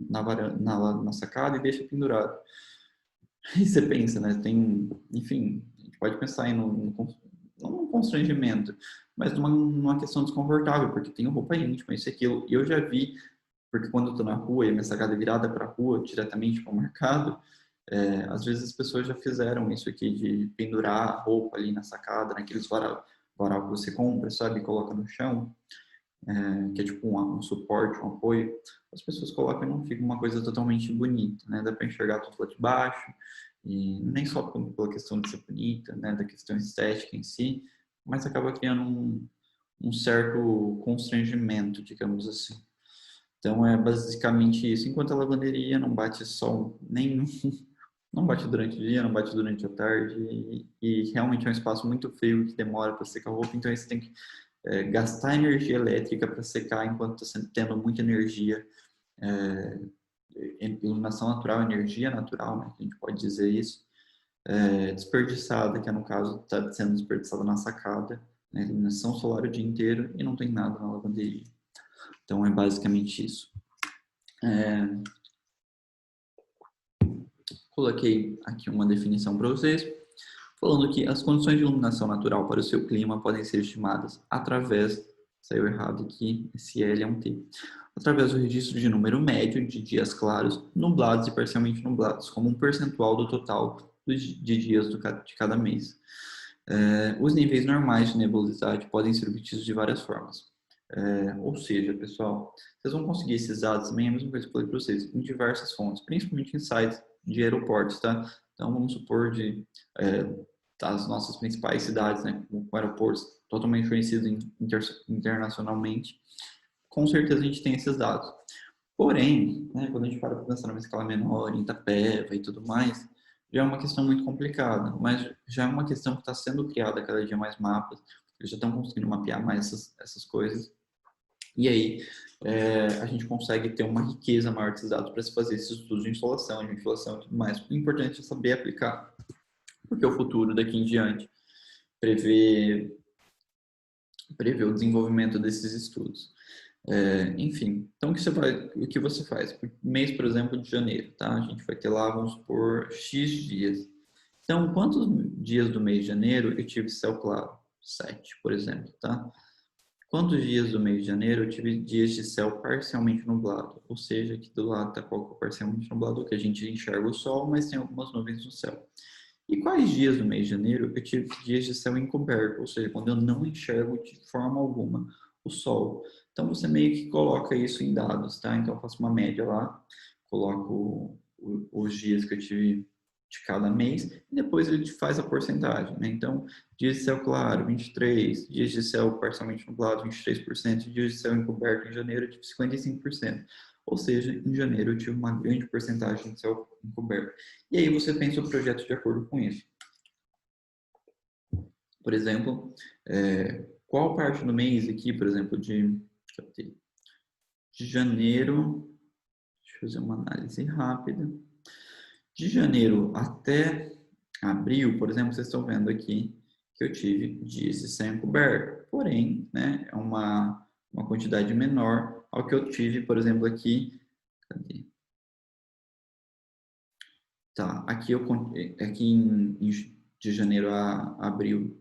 na, varanda, na sacada e deixa pendurado. Aí você pensa, né? Tem, enfim, a gente pode pensar em não num constrangimento, mas numa questão desconfortável, porque tem roupa íntima, isso e aquilo. E eu já vi, porque quando eu tô na rua e a minha sacada é virada para a rua, diretamente para o mercado, às vezes as pessoas já fizeram isso aqui de pendurar a roupa ali na sacada, naqueles varal que você compra, sabe, e coloca no chão, que é tipo um suporte, um apoio. As pessoas colocam e não fica uma coisa totalmente bonita, né? Dá para enxergar tudo lá de baixo, e nem só pela questão de ser bonita, né, da questão estética em si, mas acaba criando um certo constrangimento, digamos assim. Então é basicamente isso. Enquanto a lavanderia não bate sol nenhum, não bate durante o dia, não bate durante a tarde, e realmente é um espaço muito frio que demora para secar a roupa, então aí você tem que gastar energia elétrica para secar enquanto está tendo muita energia, é, iluminação natural, energia natural, né, que a gente pode dizer isso, desperdiçada, que é no caso está sendo desperdiçada na sacada, né, iluminação solar o dia inteiro e não tem nada na lavanderia. Então é basicamente isso. Coloquei aqui uma definição para vocês, falando que as condições de iluminação natural para o seu clima podem ser estimadas através, saiu errado aqui, esse L é um T, através do registro de número médio de dias claros, nublados e parcialmente nublados, como um percentual do total de dias de cada mês. Os níveis normais de nebulosidade podem ser obtidos de várias formas. Ou seja, pessoal, vocês vão conseguir esses dados também, é a mesma coisa que eu falei para vocês, em diversas fontes, principalmente em sites de aeroportos, tá? Então, vamos supor das nossas principais cidades, né, com aeroportos totalmente conhecidos internacionalmente, com certeza a gente tem esses dados. Porém, né, quando a gente para pensar numa escala menor, em Itapeva e tudo mais, já é uma questão muito complicada, mas já é uma questão que está sendo criada cada dia mais mapas, eles já estão conseguindo mapear mais essas coisas, e aí a gente consegue ter uma riqueza maior desses dados para se fazer esses estudos de insolação, de ventilação e tudo mais. O importante é saber aplicar, porque o futuro daqui em diante prevê o desenvolvimento desses estudos. Enfim, então o que você faz? Mês, por exemplo, de janeiro, tá? A gente vai ter lá, vamos por X dias. Então, quantos dias do mês de janeiro eu tive céu claro? 7, por exemplo, tá? Quantos dias do mês de janeiro eu tive dias de céu parcialmente nublado? Ou seja, aqui do lado está qual que é parcialmente nublado, que a gente enxerga o sol, mas tem algumas nuvens no céu. E quais dias do mês de janeiro eu tive dias de céu encoberto, ou seja, quando eu não enxergo de forma alguma o sol. Então você meio que coloca isso em dados, tá? Então eu faço uma média lá, coloco os dias que eu tive de cada mês, e depois ele faz a porcentagem, né? Então, dias de céu claro, 23%, dias de céu parcialmente nublado, 23%, dias de céu encoberto em janeiro, eu tive 55%. Ou seja, em janeiro eu tive uma grande porcentagem de céu encoberto. E aí você pensa o projeto de acordo com isso. Por exemplo, qual parte do mês aqui, por exemplo, de janeiro, deixa eu fazer uma análise rápida. De janeiro até abril, por exemplo, vocês estão vendo aqui que eu tive dias de céu encoberto. Porém, né, é uma quantidade menor ao que eu tive, por exemplo, aqui. Cadê? Tá, de janeiro a abril.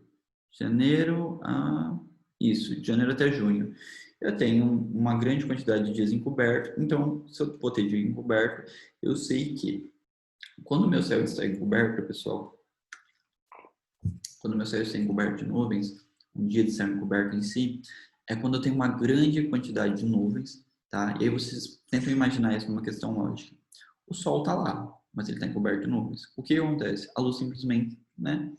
Janeiro a... Isso, de janeiro até junho. Eu tenho uma grande quantidade de dias encoberto, então, se eu vou ter dia encoberto, eu sei que quando o meu céu está encoberto, pessoal, quando o meu céu está encoberto de nuvens, um dia de céu encoberto em si, é quando eu tenho uma grande quantidade de nuvens, tá? E aí vocês tentam imaginar isso numa questão lógica. O Sol está lá, mas ele está encoberto de nuvens. O que acontece? A luz simplesmente, né?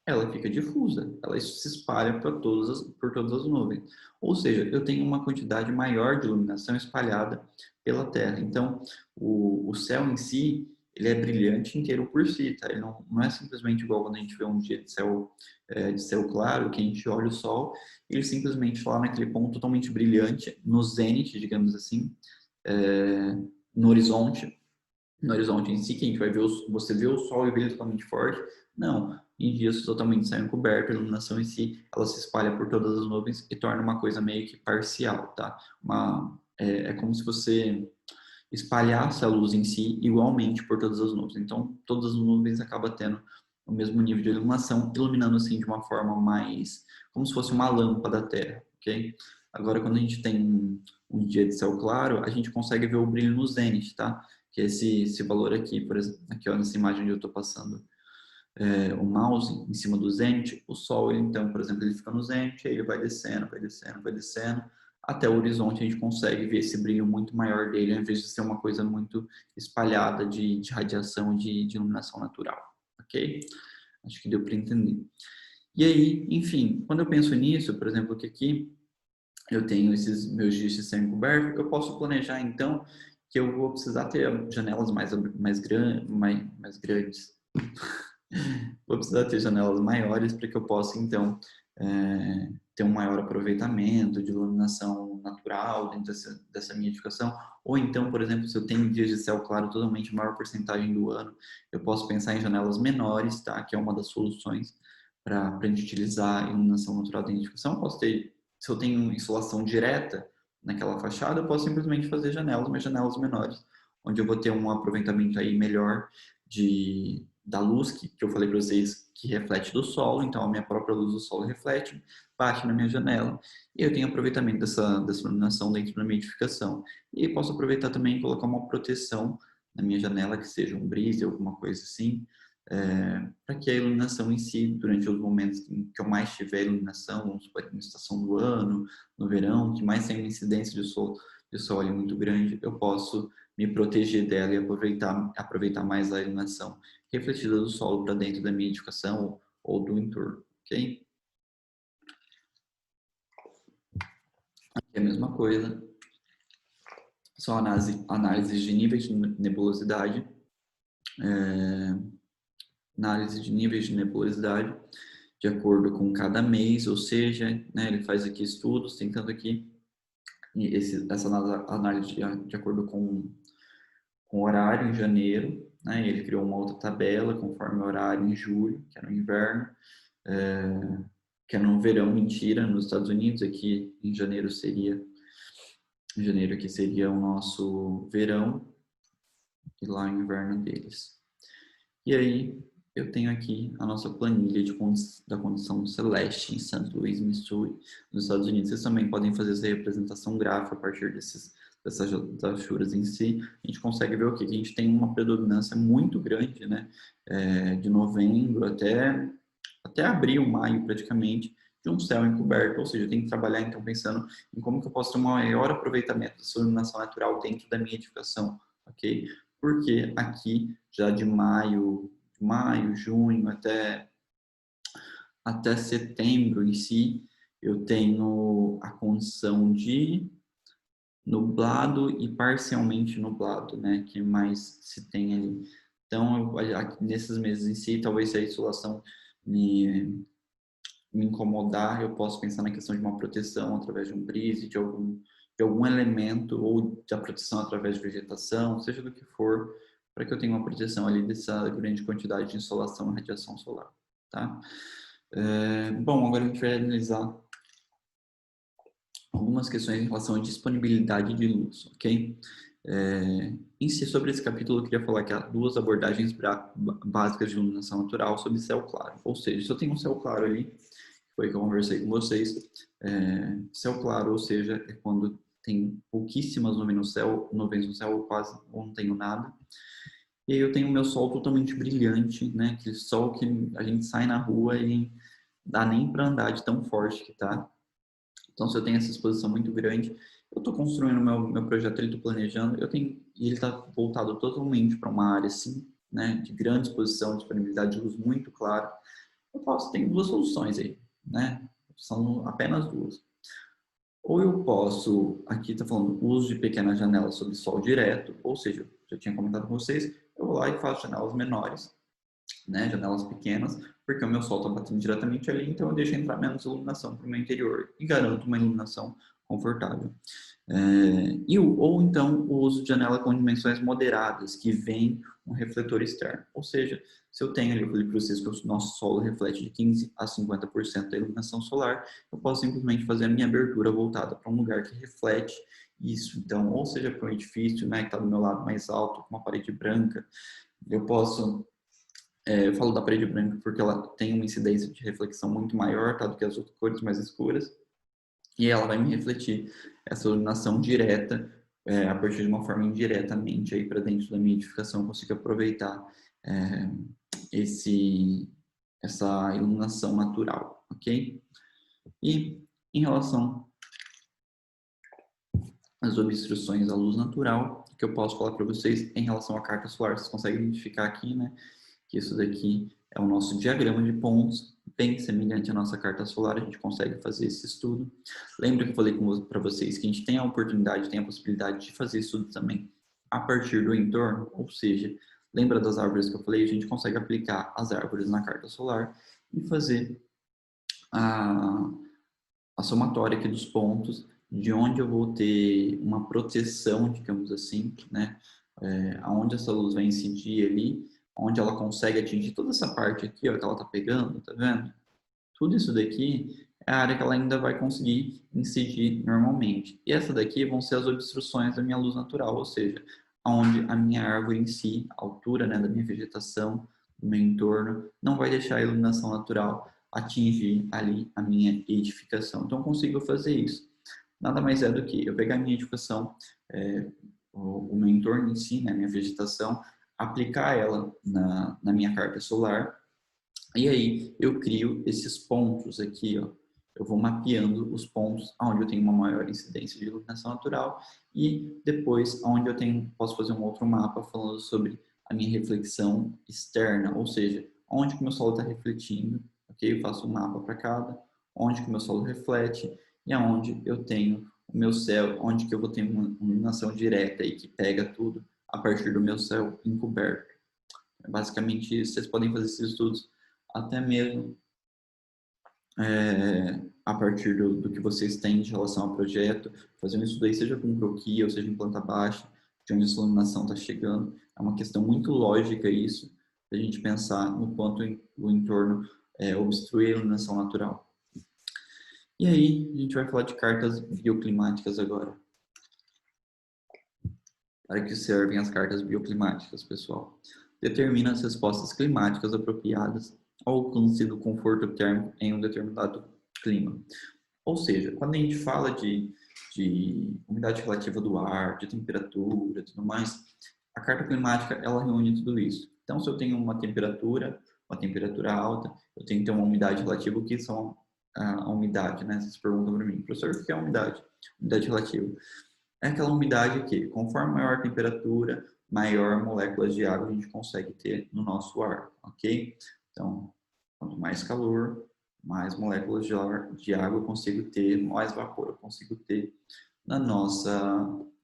Ela fica difusa, ela se espalha por todas as nuvens. Ou seja, eu tenho uma quantidade maior de iluminação espalhada pela Terra. Então, o céu em si, ele é brilhante inteiro por si, tá? Ele não é simplesmente igual quando a gente vê um dia de céu claro, que a gente olha o Sol, ele simplesmente está lá naquele ponto totalmente brilhante, no zênite, digamos assim, é, no horizonte, no horizonte em si, que a gente vai ver, você vê o Sol e brilha totalmente forte. Não, em dias totalmente céu encoberto, a iluminação em si, ela se espalha por todas as nuvens e torna uma coisa meio que parcial, tá? É como se você espalhasse a luz em si igualmente por todas as nuvens. Então, todas as nuvens acabam tendo o mesmo nível de iluminação, iluminando assim de uma forma mais, como se fosse uma lâmpada da Terra, ok? Agora, quando a gente tem um dia de céu claro, a gente consegue ver o brilho no zênite, tá? Que é esse valor aqui, por exemplo, aqui ó, nessa imagem onde eu estou passando o mouse em cima do zênite, o Sol, ele, então, por exemplo, ele fica no zênite, aí ele vai descendo, vai descendo, vai descendo, até o horizonte a gente consegue ver esse brilho muito maior dele, ao invés de ser uma coisa muito espalhada de radiação de iluminação natural, ok? Acho que deu para entender. E aí, enfim, quando eu penso nisso, por exemplo, que aqui eu tenho esses meus dias de céu encoberto, eu posso planejar, então, que eu vou precisar ter janelas mais grandes. Vou precisar ter janelas maiores para que eu possa, então, ter um maior aproveitamento de iluminação natural dentro dessa minha edificação. Ou então, por exemplo, se eu tenho dias de céu claro totalmente maior porcentagem do ano, eu posso pensar em janelas menores, tá? Que é uma das soluções para a gente utilizar a iluminação natural da edificação. Posso ter, se eu tenho insolação direta naquela fachada, eu posso simplesmente fazer janelas, mas janelas menores, onde eu vou ter um aproveitamento aí melhor da luz que eu falei para vocês que reflete do solo, então a minha própria luz do solo reflete, bate na minha janela e eu tenho aproveitamento dessa iluminação dentro da minha edificação. E posso aproveitar também e colocar uma proteção na minha janela, que seja um brise, alguma coisa assim, para que a iluminação em si, durante os momentos em que eu mais tiver iluminação, vamos supor, na estação do ano, no verão, que mais tem uma incidência de sol ali muito grande, eu posso me proteger dela e aproveitar mais a iluminação refletida do solo para dentro da minha edificação ou do entorno, ok? Aqui é a mesma coisa, são análises de níveis de nebulosidade, análise de níveis de nebulosidade de acordo com cada mês, ou seja, né, ele faz aqui estudos, tentando aqui essa análise de acordo com o horário em janeiro, né, ele criou uma outra tabela conforme o horário em julho, que é no inverno, que é no verão, mentira, nos Estados Unidos, aqui em janeiro aqui seria o nosso verão e lá o inverno deles. E aí eu tenho aqui a nossa planilha da condição celeste em St. Louis, Missouri, nos Estados Unidos. Vocês também podem fazer essa representação gráfica a partir dessas alturas em si. A gente consegue ver o que a gente tem uma predominância muito grande, né? De novembro até abril, maio praticamente, de um céu encoberto, ou seja, eu tenho que trabalhar então pensando em como que eu posso ter um maior aproveitamento da sua iluminação natural dentro da minha edificação, ok? Porque aqui, já de maio, maio, junho, até setembro em si, eu tenho a condição de nublado e parcialmente nublado, né? Que mais se tem ali. Então, nesses meses em si, talvez se a insolação me incomodar, eu posso pensar na questão de uma proteção através de um brise, de algum elemento, ou da proteção através de vegetação, seja do que for, para que eu tenha uma proteção ali dessa grande quantidade de insolação e radiação solar, tá? Bom, agora a gente vai analisar algumas questões em relação à disponibilidade de luz, ok? Em si, sobre esse capítulo, eu queria falar que há duas abordagens básicas de iluminação natural sobre céu claro. Ou seja, se eu tenho um céu claro ali, foi que eu conversei com vocês, céu claro, ou seja, é quando tem pouquíssimas nuvens no céu, ou quase, ou não tenho nada. E aí eu tenho o meu sol totalmente brilhante, né? Aquele sol que a gente sai na rua e dá nem para andar de tão forte que tá. Então, se eu tenho essa exposição muito grande, eu estou construindo meu projeto, ele estou planejando, e ele está voltado totalmente para uma área assim, né, de grande exposição, disponibilidade de luz muito clara. Tem duas soluções aí, né? São apenas duas. Ou eu posso, aqui está falando uso de pequenas janelas sob sol direto, ou seja, já tinha comentado com vocês, eu vou lá e faço janelas menores, né, janelas pequenas, porque o meu sol está batendo diretamente ali, então eu deixo entrar menos iluminação para o meu interior e garanto uma iluminação confortável. Ou então o uso de janela com dimensões moderadas, que vem um refletor externo. Ou seja, se eu tenho ali, eu falei para vocês que o nosso solo reflete de 15 a 50% da iluminação solar, eu posso simplesmente fazer a minha abertura voltada para um lugar que reflete isso. Então, ou seja, para um edifício, né, que está do meu lado mais alto, com uma parede branca, eu posso eu falo da parede branca porque ela tem uma incidência de reflexão muito maior, tá, do que as outras cores mais escuras, e ela vai me refletir essa iluminação direta a partir de uma forma indiretamente aí para dentro da minha edificação, eu consigo aproveitar é, essa iluminação natural, ok? E em relação às obstruções à luz natural, o que eu posso falar para vocês em relação à carga solar, vocês conseguem identificar aqui, né? Que isso daqui é o nosso diagrama de pontos, bem semelhante à nossa carta solar, a gente consegue fazer esse estudo. Lembra que eu falei para vocês que a gente tem a oportunidade, tem a possibilidade de fazer estudo também a partir do entorno, ou seja, lembra das árvores que eu falei? A gente consegue aplicar as árvores na carta solar e fazer a, a somatória aqui dos pontos, de onde eu vou ter uma proteção, digamos assim, né? Aonde essa luz vai incidir ali, onde ela consegue atingir toda essa parte aqui, ó, que ela tá pegando, tá vendo? Tudo isso daqui é a área que ela ainda vai conseguir incidir normalmente. E essa daqui vão ser as obstruções da minha luz natural, ou seja, onde a minha árvore em si, a altura, né, da minha vegetação, do meu entorno, não vai deixar a iluminação natural atingir ali a minha edificação. Então, eu consigo fazer isso. Nada mais é do que eu pegar a minha edificação, o meu entorno em si, né, a minha vegetação, aplicar ela na minha carga solar, e aí eu crio esses pontos aqui, ó. Eu vou mapeando os pontos onde eu tenho uma maior incidência de iluminação natural e depois onde eu posso fazer um outro mapa falando sobre a minha reflexão externa, ou seja, onde que o meu solo está refletindo, ok? Eu faço um mapa para cada, onde que o meu solo reflete e aonde eu tenho o meu céu, onde que eu vou ter uma iluminação direta e que pega tudo a partir do meu céu encoberto. É basicamente isso. Vocês podem fazer esses estudos até mesmo a partir do que vocês têm de relação ao projeto, fazer um estudo aí, seja com croquis ou seja em planta baixa, de onde a iluminação está chegando. É uma questão muito lógica isso, a gente pensar no quanto o entorno obstrui a iluminação natural. E aí, a gente vai falar de cartas bioclimáticas agora. Para que servem as cartas bioclimáticas, pessoal? Determina as respostas climáticas apropriadas ao alcance do conforto térmico em um determinado clima. Ou seja, quando a gente fala de umidade relativa do ar, de temperatura e tudo mais, a carta climática ela reúne tudo isso. Então, se eu tenho uma temperatura alta, eu tenho que ter uma umidade relativa, o que são a umidade, né? Vocês perguntam para mim, professor, o que é umidade? Umidade relativa é aquela umidade que, conforme maior a temperatura, maior moléculas de água a gente consegue ter no nosso ar, ok? Então, quanto mais calor, mais moléculas de água eu consigo ter, mais vapor eu consigo ter no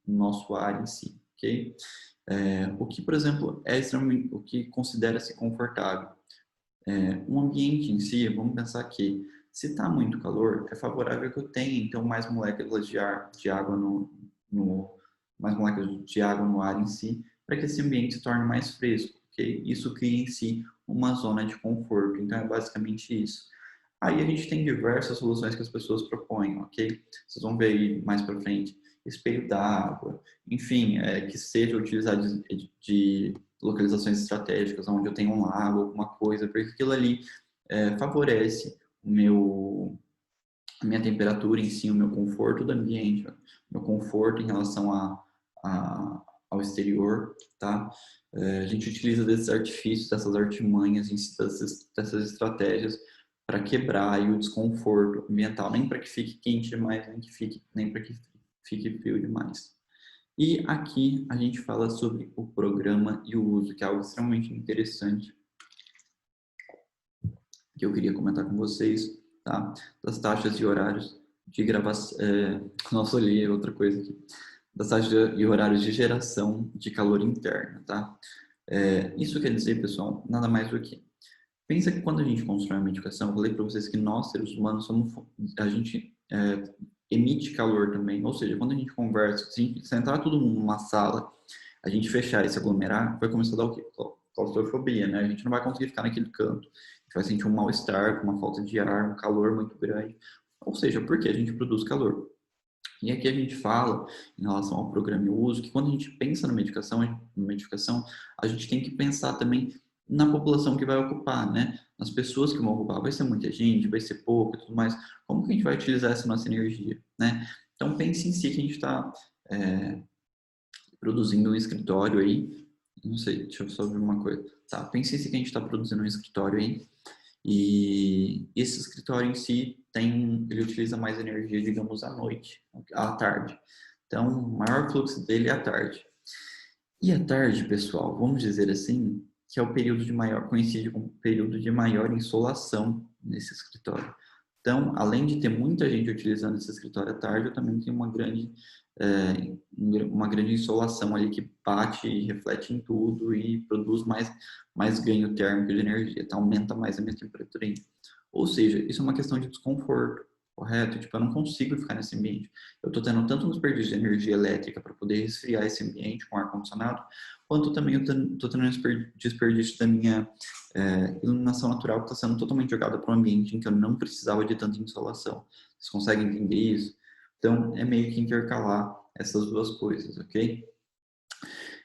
nosso ar em si, ok? O que, por exemplo, é extremamente, o que considera-se confortável? Um ambiente em si, vamos pensar que se está muito calor, é favorável que eu tenha então mais moléculas de água mais moléculas de água no ar em si, para que esse ambiente se torne mais fresco, ok? Isso cria em si uma zona de conforto. Então é basicamente isso. Aí a gente tem diversas soluções que as pessoas propõem, ok? Vocês vão ver aí mais para frente, espelho d'água, enfim, que seja utilizado de localizações estratégicas, onde eu tenho um lago, alguma coisa, porque aquilo ali favorece a minha temperatura em si, o meu conforto do ambiente, meu conforto em relação ao exterior, tá? A gente utiliza desses artifícios, dessas artimanhas, dessas estratégias para quebrar aí o desconforto ambiental, nem para que fique quente demais, nem para que fique frio demais. E aqui a gente fala sobre o programa e o uso, que é algo extremamente interessante que eu queria comentar com vocês, tá? Das taxas e horários de gravação. Nossa, olhei outra coisa aqui. Das taxas e horários de geração de calor interno, tá? Isso quer dizer, pessoal, nada mais do que. Pensa que quando a gente constrói uma edificação, eu falei para vocês que nós, seres humanos, a gente emite calor também. Ou seja, quando a gente conversa, se a gente sentar todo mundo numa sala, a gente fechar e se aglomerar, vai começar a dar o quê? Claustrofobia, né? A gente não vai conseguir ficar naquele canto. A gente vai sentir um mal-estar, uma falta de ar, um calor muito grande. Ou seja, porque a gente produz calor. E aqui a gente fala, em relação ao programa e uso, que quando a gente pensa numa edificação, a gente tem que pensar também na população que vai ocupar, né? Nas pessoas que vão ocupar. Vai ser muita gente, vai ser pouco e tudo mais. Como que a gente vai utilizar essa nossa energia, né? Então pense em si que a gente está produzindo um escritório aí. Não sei, deixa eu só ver uma coisa. Tá, pense em si que a gente está produzindo um escritório aí. E esse escritório em si ele utiliza mais energia, digamos, à noite, à tarde. Então, o maior fluxo dele é à tarde. E à tarde, pessoal, vamos dizer assim, que é o período de maior, coincide com o período de maior insolação nesse escritório. Então, além de ter muita gente utilizando esse escritório à tarde, eu também tenho uma grande insolação ali que bate e reflete em tudo e produz mais ganho térmico de energia, então aumenta mais a minha temperatura ainda. Ou seja, isso é uma questão de desconforto, correto? Tipo, eu não consigo ficar nesse ambiente. Eu estou tendo tanto um desperdício de energia elétrica para poder resfriar esse ambiente com ar-condicionado, quanto também eu estou tendo um desperdício da minha iluminação natural que está sendo totalmente jogada para um ambiente em que eu não precisava de tanta insolação. Vocês conseguem entender isso? Então, é meio que intercalar essas duas coisas, ok?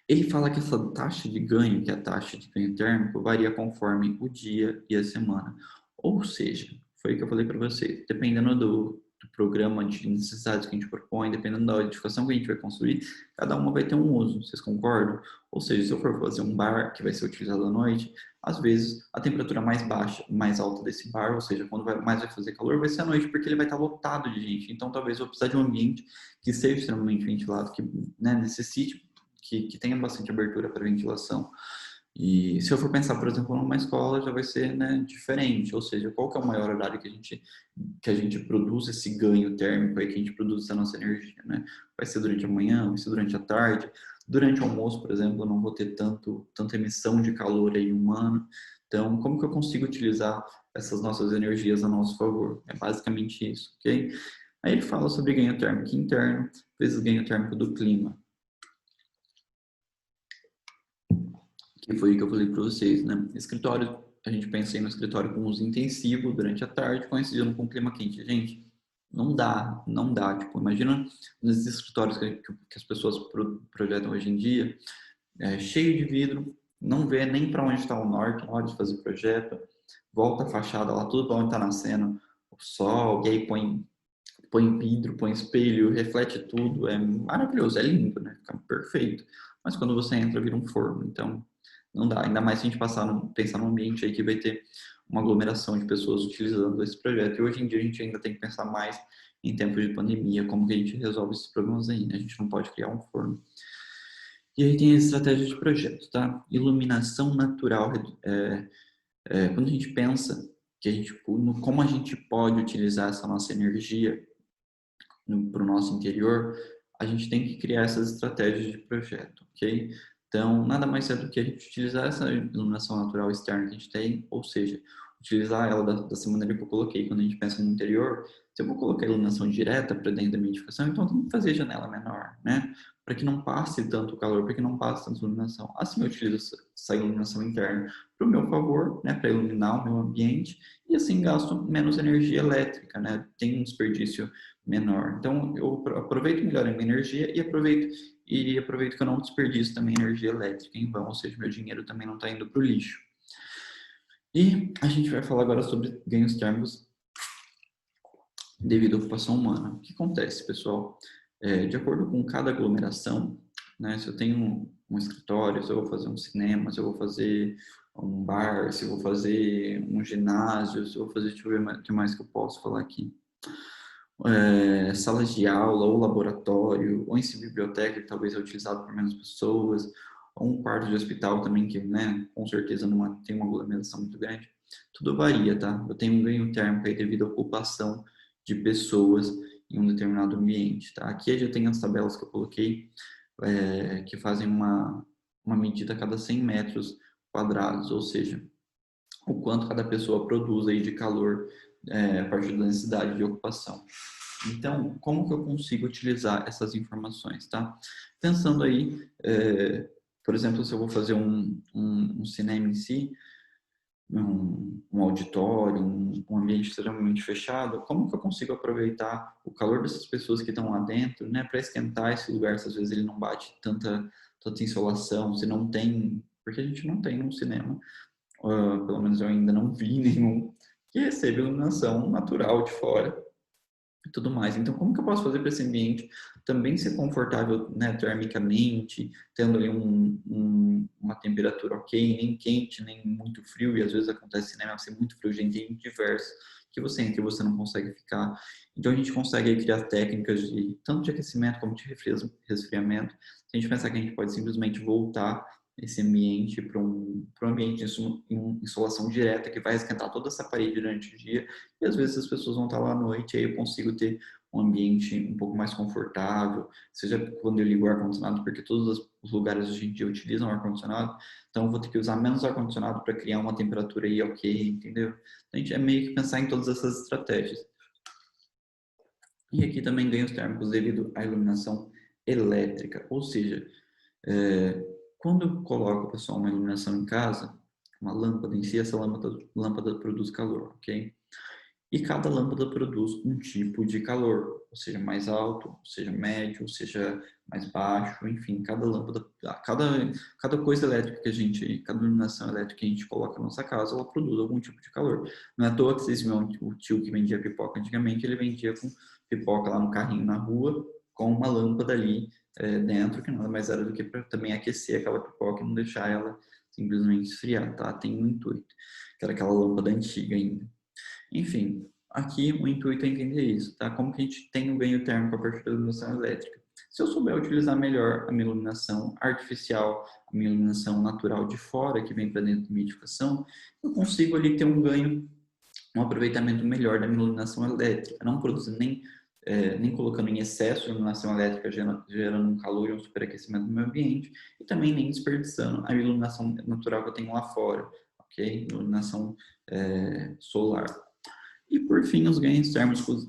Ele fala que essa taxa de ganho, que é a taxa de ganho térmico, varia conforme o dia e a semana. Ou seja, foi o que eu falei para vocês, dependendo do programa de necessidades que a gente propõe, dependendo da edificação que a gente vai construir, cada uma vai ter um uso, vocês concordam? Ou seja, se eu for fazer um bar que vai ser utilizado à noite, às vezes a temperatura mais baixa, mais alta desse bar, ou seja, quando mais vai fazer calor, vai ser à noite, porque ele vai estar lotado de gente. Então, talvez eu precisar de um ambiente que seja extremamente ventilado, que necessite que tenha bastante abertura para ventilação. E se eu for pensar, por exemplo, numa escola, já vai ser, né, diferente. Ou seja, qual que é o maior horário que a gente produz esse ganho térmico aí, que a gente produz essa nossa energia, né? Vai ser durante a manhã, vai ser durante a tarde. Durante o almoço, por exemplo, eu não vou ter tanta emissão de calor aí humano. Então, como que eu consigo utilizar essas nossas energias a nosso favor? É basicamente isso, ok? Aí ele fala sobre ganho térmico interno vezes ganho térmico do clima, que foi o que eu falei para vocês, né? Escritório, a gente pensa em um escritório com uso intensivo durante a tarde, coincidindo com o clima quente. Gente, não dá. Tipo, imagina nos escritórios que as pessoas projetam hoje em dia, cheio de vidro, não vê nem para onde está o norte na hora de fazer o projeto, volta a fachada lá, tudo para onde está nascendo o sol, e aí põe vidro, põe espelho, reflete tudo, é maravilhoso, é lindo, né? Fica perfeito. Mas quando você entra, vira um forno, então não dá. Ainda mais se a gente pensar num ambiente aí que vai ter uma aglomeração de pessoas utilizando esse projeto. E hoje em dia a gente ainda tem que pensar mais em tempos de pandemia, como que a gente resolve esses problemas aí, né? A gente não pode criar um forno. E aí tem a estratégia de projeto, tá? Iluminação natural. Quando a gente pensa que como a gente pode utilizar essa nossa energia para o nosso interior, a gente tem que criar essas estratégias de projeto, ok? Então, nada mais é do que a gente utilizar essa iluminação natural externa que a gente tem, ou seja, utilizar ela dessa maneira que eu coloquei. Quando a gente pensa no interior, se eu vou colocar a iluminação direta para dentro da minha edificação, então eu tenho que fazer janela menor, né? Para que não passe tanto calor, para que não passe tanta iluminação. Assim eu utilizo essa iluminação interna para o meu favor, né? Para iluminar o meu ambiente e assim gasto menos energia elétrica, né? Tem um desperdício menor. Então, eu aproveito melhor a minha energia e aproveito que eu não desperdiço também energia elétrica em vão, ou seja, meu dinheiro também não está indo para o lixo. E a gente vai falar agora sobre ganhos térmicos devido à ocupação humana. O que acontece, pessoal? De acordo com cada aglomeração, né, se eu tenho um escritório, se eu vou fazer um cinema, se eu vou fazer um bar, se eu vou fazer um ginásio, se eu vou fazer, deixa eu ver o que mais que eu posso falar aqui. Salas de aula ou laboratório, ou em si biblioteca, que talvez é utilizado por menos pessoas, ou um quarto de hospital também, que, né, com certeza não tem uma aglomeração muito grande. Tudo varia, tá? Eu tenho um ganho térmico aí devido à ocupação de pessoas em um determinado ambiente, tá? Aqui eu já tenho as tabelas que eu coloquei, que fazem uma medida a cada 100 metros quadrados, ou seja, o quanto cada pessoa produz aí de calor a partir da necessidade de ocupação. Então, como que eu consigo utilizar essas informações, tá? Pensando aí, por exemplo, se eu vou fazer um cinema em si, um auditório, um ambiente extremamente fechado, como que eu consigo aproveitar o calor dessas pessoas que estão lá dentro, né, para esquentar esse lugar, se às vezes ele não bate tanta insolação, se não tem, porque a gente não tem um cinema, pelo menos eu ainda não vi nenhum, que receba iluminação natural de fora e tudo mais. Então, como que eu posso fazer para esse ambiente também ser confortável, né, termicamente, tendo ali uma temperatura ok, nem quente, nem muito frio, e às vezes acontece, né, ser muito frio, gente, diverso, que você entra e você não consegue ficar. Então, a gente consegue aí criar técnicas de tanto de aquecimento como de resfriamento. Se a gente pensar que a gente pode simplesmente voltar esse ambiente para um ambiente em insolação direta que vai esquentar toda essa parede durante o dia, e às vezes as pessoas vão estar lá à noite, e aí eu consigo ter um ambiente um pouco mais confortável, seja quando eu ligo o ar-condicionado, porque todos os lugares hoje em dia utilizam ar-condicionado, então eu vou ter que usar menos ar-condicionado para criar uma temperatura aí ok, entendeu? A gente é meio que pensar em todas essas estratégias. E aqui também ganhos térmicos devido à iluminação elétrica, ou seja, quando eu coloco, pessoal, uma iluminação em casa, uma lâmpada em si, essa lâmpada produz calor, ok? E cada lâmpada produz um tipo de calor, ou seja, mais alto, ou seja, médio, ou seja, mais baixo, enfim, cada lâmpada, cada coisa elétrica que cada iluminação elétrica que a gente coloca na nossa casa, ela produz algum tipo de calor. Não é à toa que vocês viram o tio que vendia pipoca antigamente, ele vendia com pipoca lá no carrinho na rua, com uma lâmpada ali dentro, que nada mais era do que para também aquecer aquela pipoca e não deixar ela simplesmente esfriar, tá? Tem um intuito, que era aquela lâmpada antiga ainda. Enfim, aqui o intuito é entender isso, tá? Como que a gente tem um ganho térmico a partir da iluminação elétrica. Se eu souber utilizar melhor a minha iluminação artificial, a minha iluminação natural de fora, que vem para dentro da minha edificação, eu consigo ali ter um ganho, um aproveitamento melhor da minha iluminação elétrica, não produzindo nem colocando em excesso de iluminação elétrica, gerando um calor e um superaquecimento no meu ambiente, e também nem desperdiçando a iluminação natural que eu tenho lá fora, ok? Iluminação solar. E, por fim, os ganhos térmicos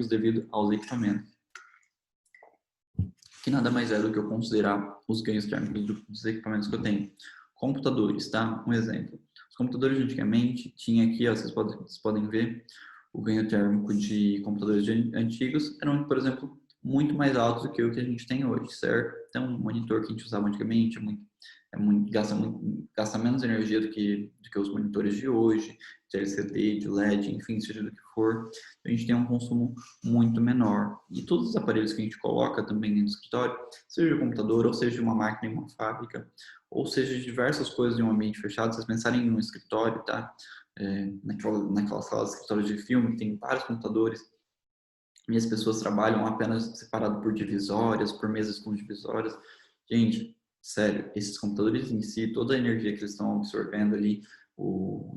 devido aos equipamentos, que nada mais é do que eu considerar os ganhos térmicos dos equipamentos que eu tenho. Computadores, tá? Um exemplo. Os computadores de antigamente, tinha aqui, ó, vocês podem ver, o ganho térmico de computadores antigos eram, por exemplo, muito mais altos do que o que a gente tem hoje, certo? Então, um monitor que a gente usava antigamente gasta menos energia do que os monitores de hoje, de LCD, de LED, enfim, seja do que for. A gente tem um consumo muito menor. E todos os aparelhos que a gente coloca também dentro do escritório, seja o computador, ou seja uma máquina em uma fábrica, ou seja diversas coisas em um ambiente fechado, vocês pensarem em um escritório, tá? Naquela sala de escritório de filme, tem vários computadores, e as pessoas trabalham apenas separado por divisórias, por mesas com divisórias. Gente, sério, esses computadores em si, toda a energia que eles estão absorvendo ali,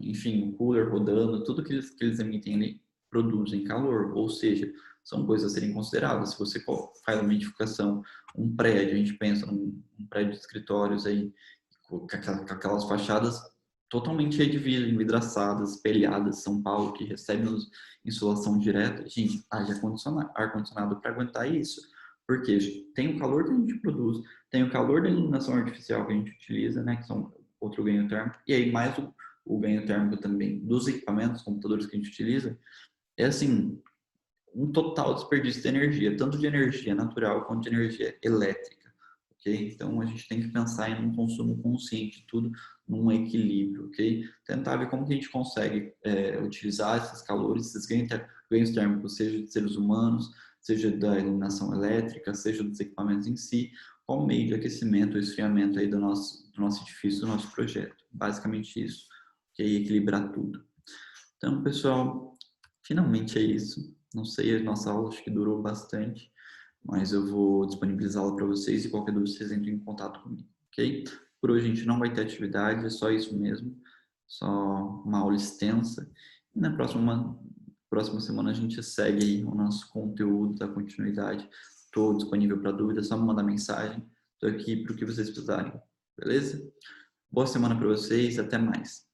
enfim, o cooler rodando, tudo que eles emitem ali, produzem calor, ou seja, são coisas a serem consideradas. Se você faz uma edificação, um prédio, a gente pensa num prédio de escritórios aí, com aquelas fachadas totalmente aí de vidro, envidraçadas, espelhadas, São Paulo, que recebe insolação direta. Gente, haja ar-condicionado para aguentar isso. Porque tem o calor que a gente produz, tem o calor da iluminação artificial que a gente utiliza, né, que são outro ganho térmico, e aí mais o ganho térmico também dos equipamentos, computadores que a gente utiliza, é assim, um total desperdício de energia, tanto de energia natural quanto de energia elétrica, ok? Então, a gente tem que pensar em um consumo consciente de tudo, num equilíbrio, ok? Tentar ver como que a gente consegue utilizar esses calores, esses ganhos térmicos, seja de seres humanos, seja da iluminação elétrica, seja dos equipamentos em si, como meio de aquecimento ou esfriamento aí do nosso edifício, do nosso projeto. Basicamente isso, ok? Equilibrar tudo. Então, pessoal, finalmente é isso. Não sei, a nossa aula acho que durou bastante, mas eu vou disponibilizá-la para vocês e qualquer dúvida vocês entrem em contato comigo, ok? Por hoje a gente não vai ter atividade, é só isso mesmo, só uma aula extensa. E na próxima semana a gente segue aí o nosso conteúdo, da continuidade. Estou disponível para dúvida, é só me mandar mensagem. Estou aqui para o que vocês precisarem, beleza? Boa semana para vocês, até mais.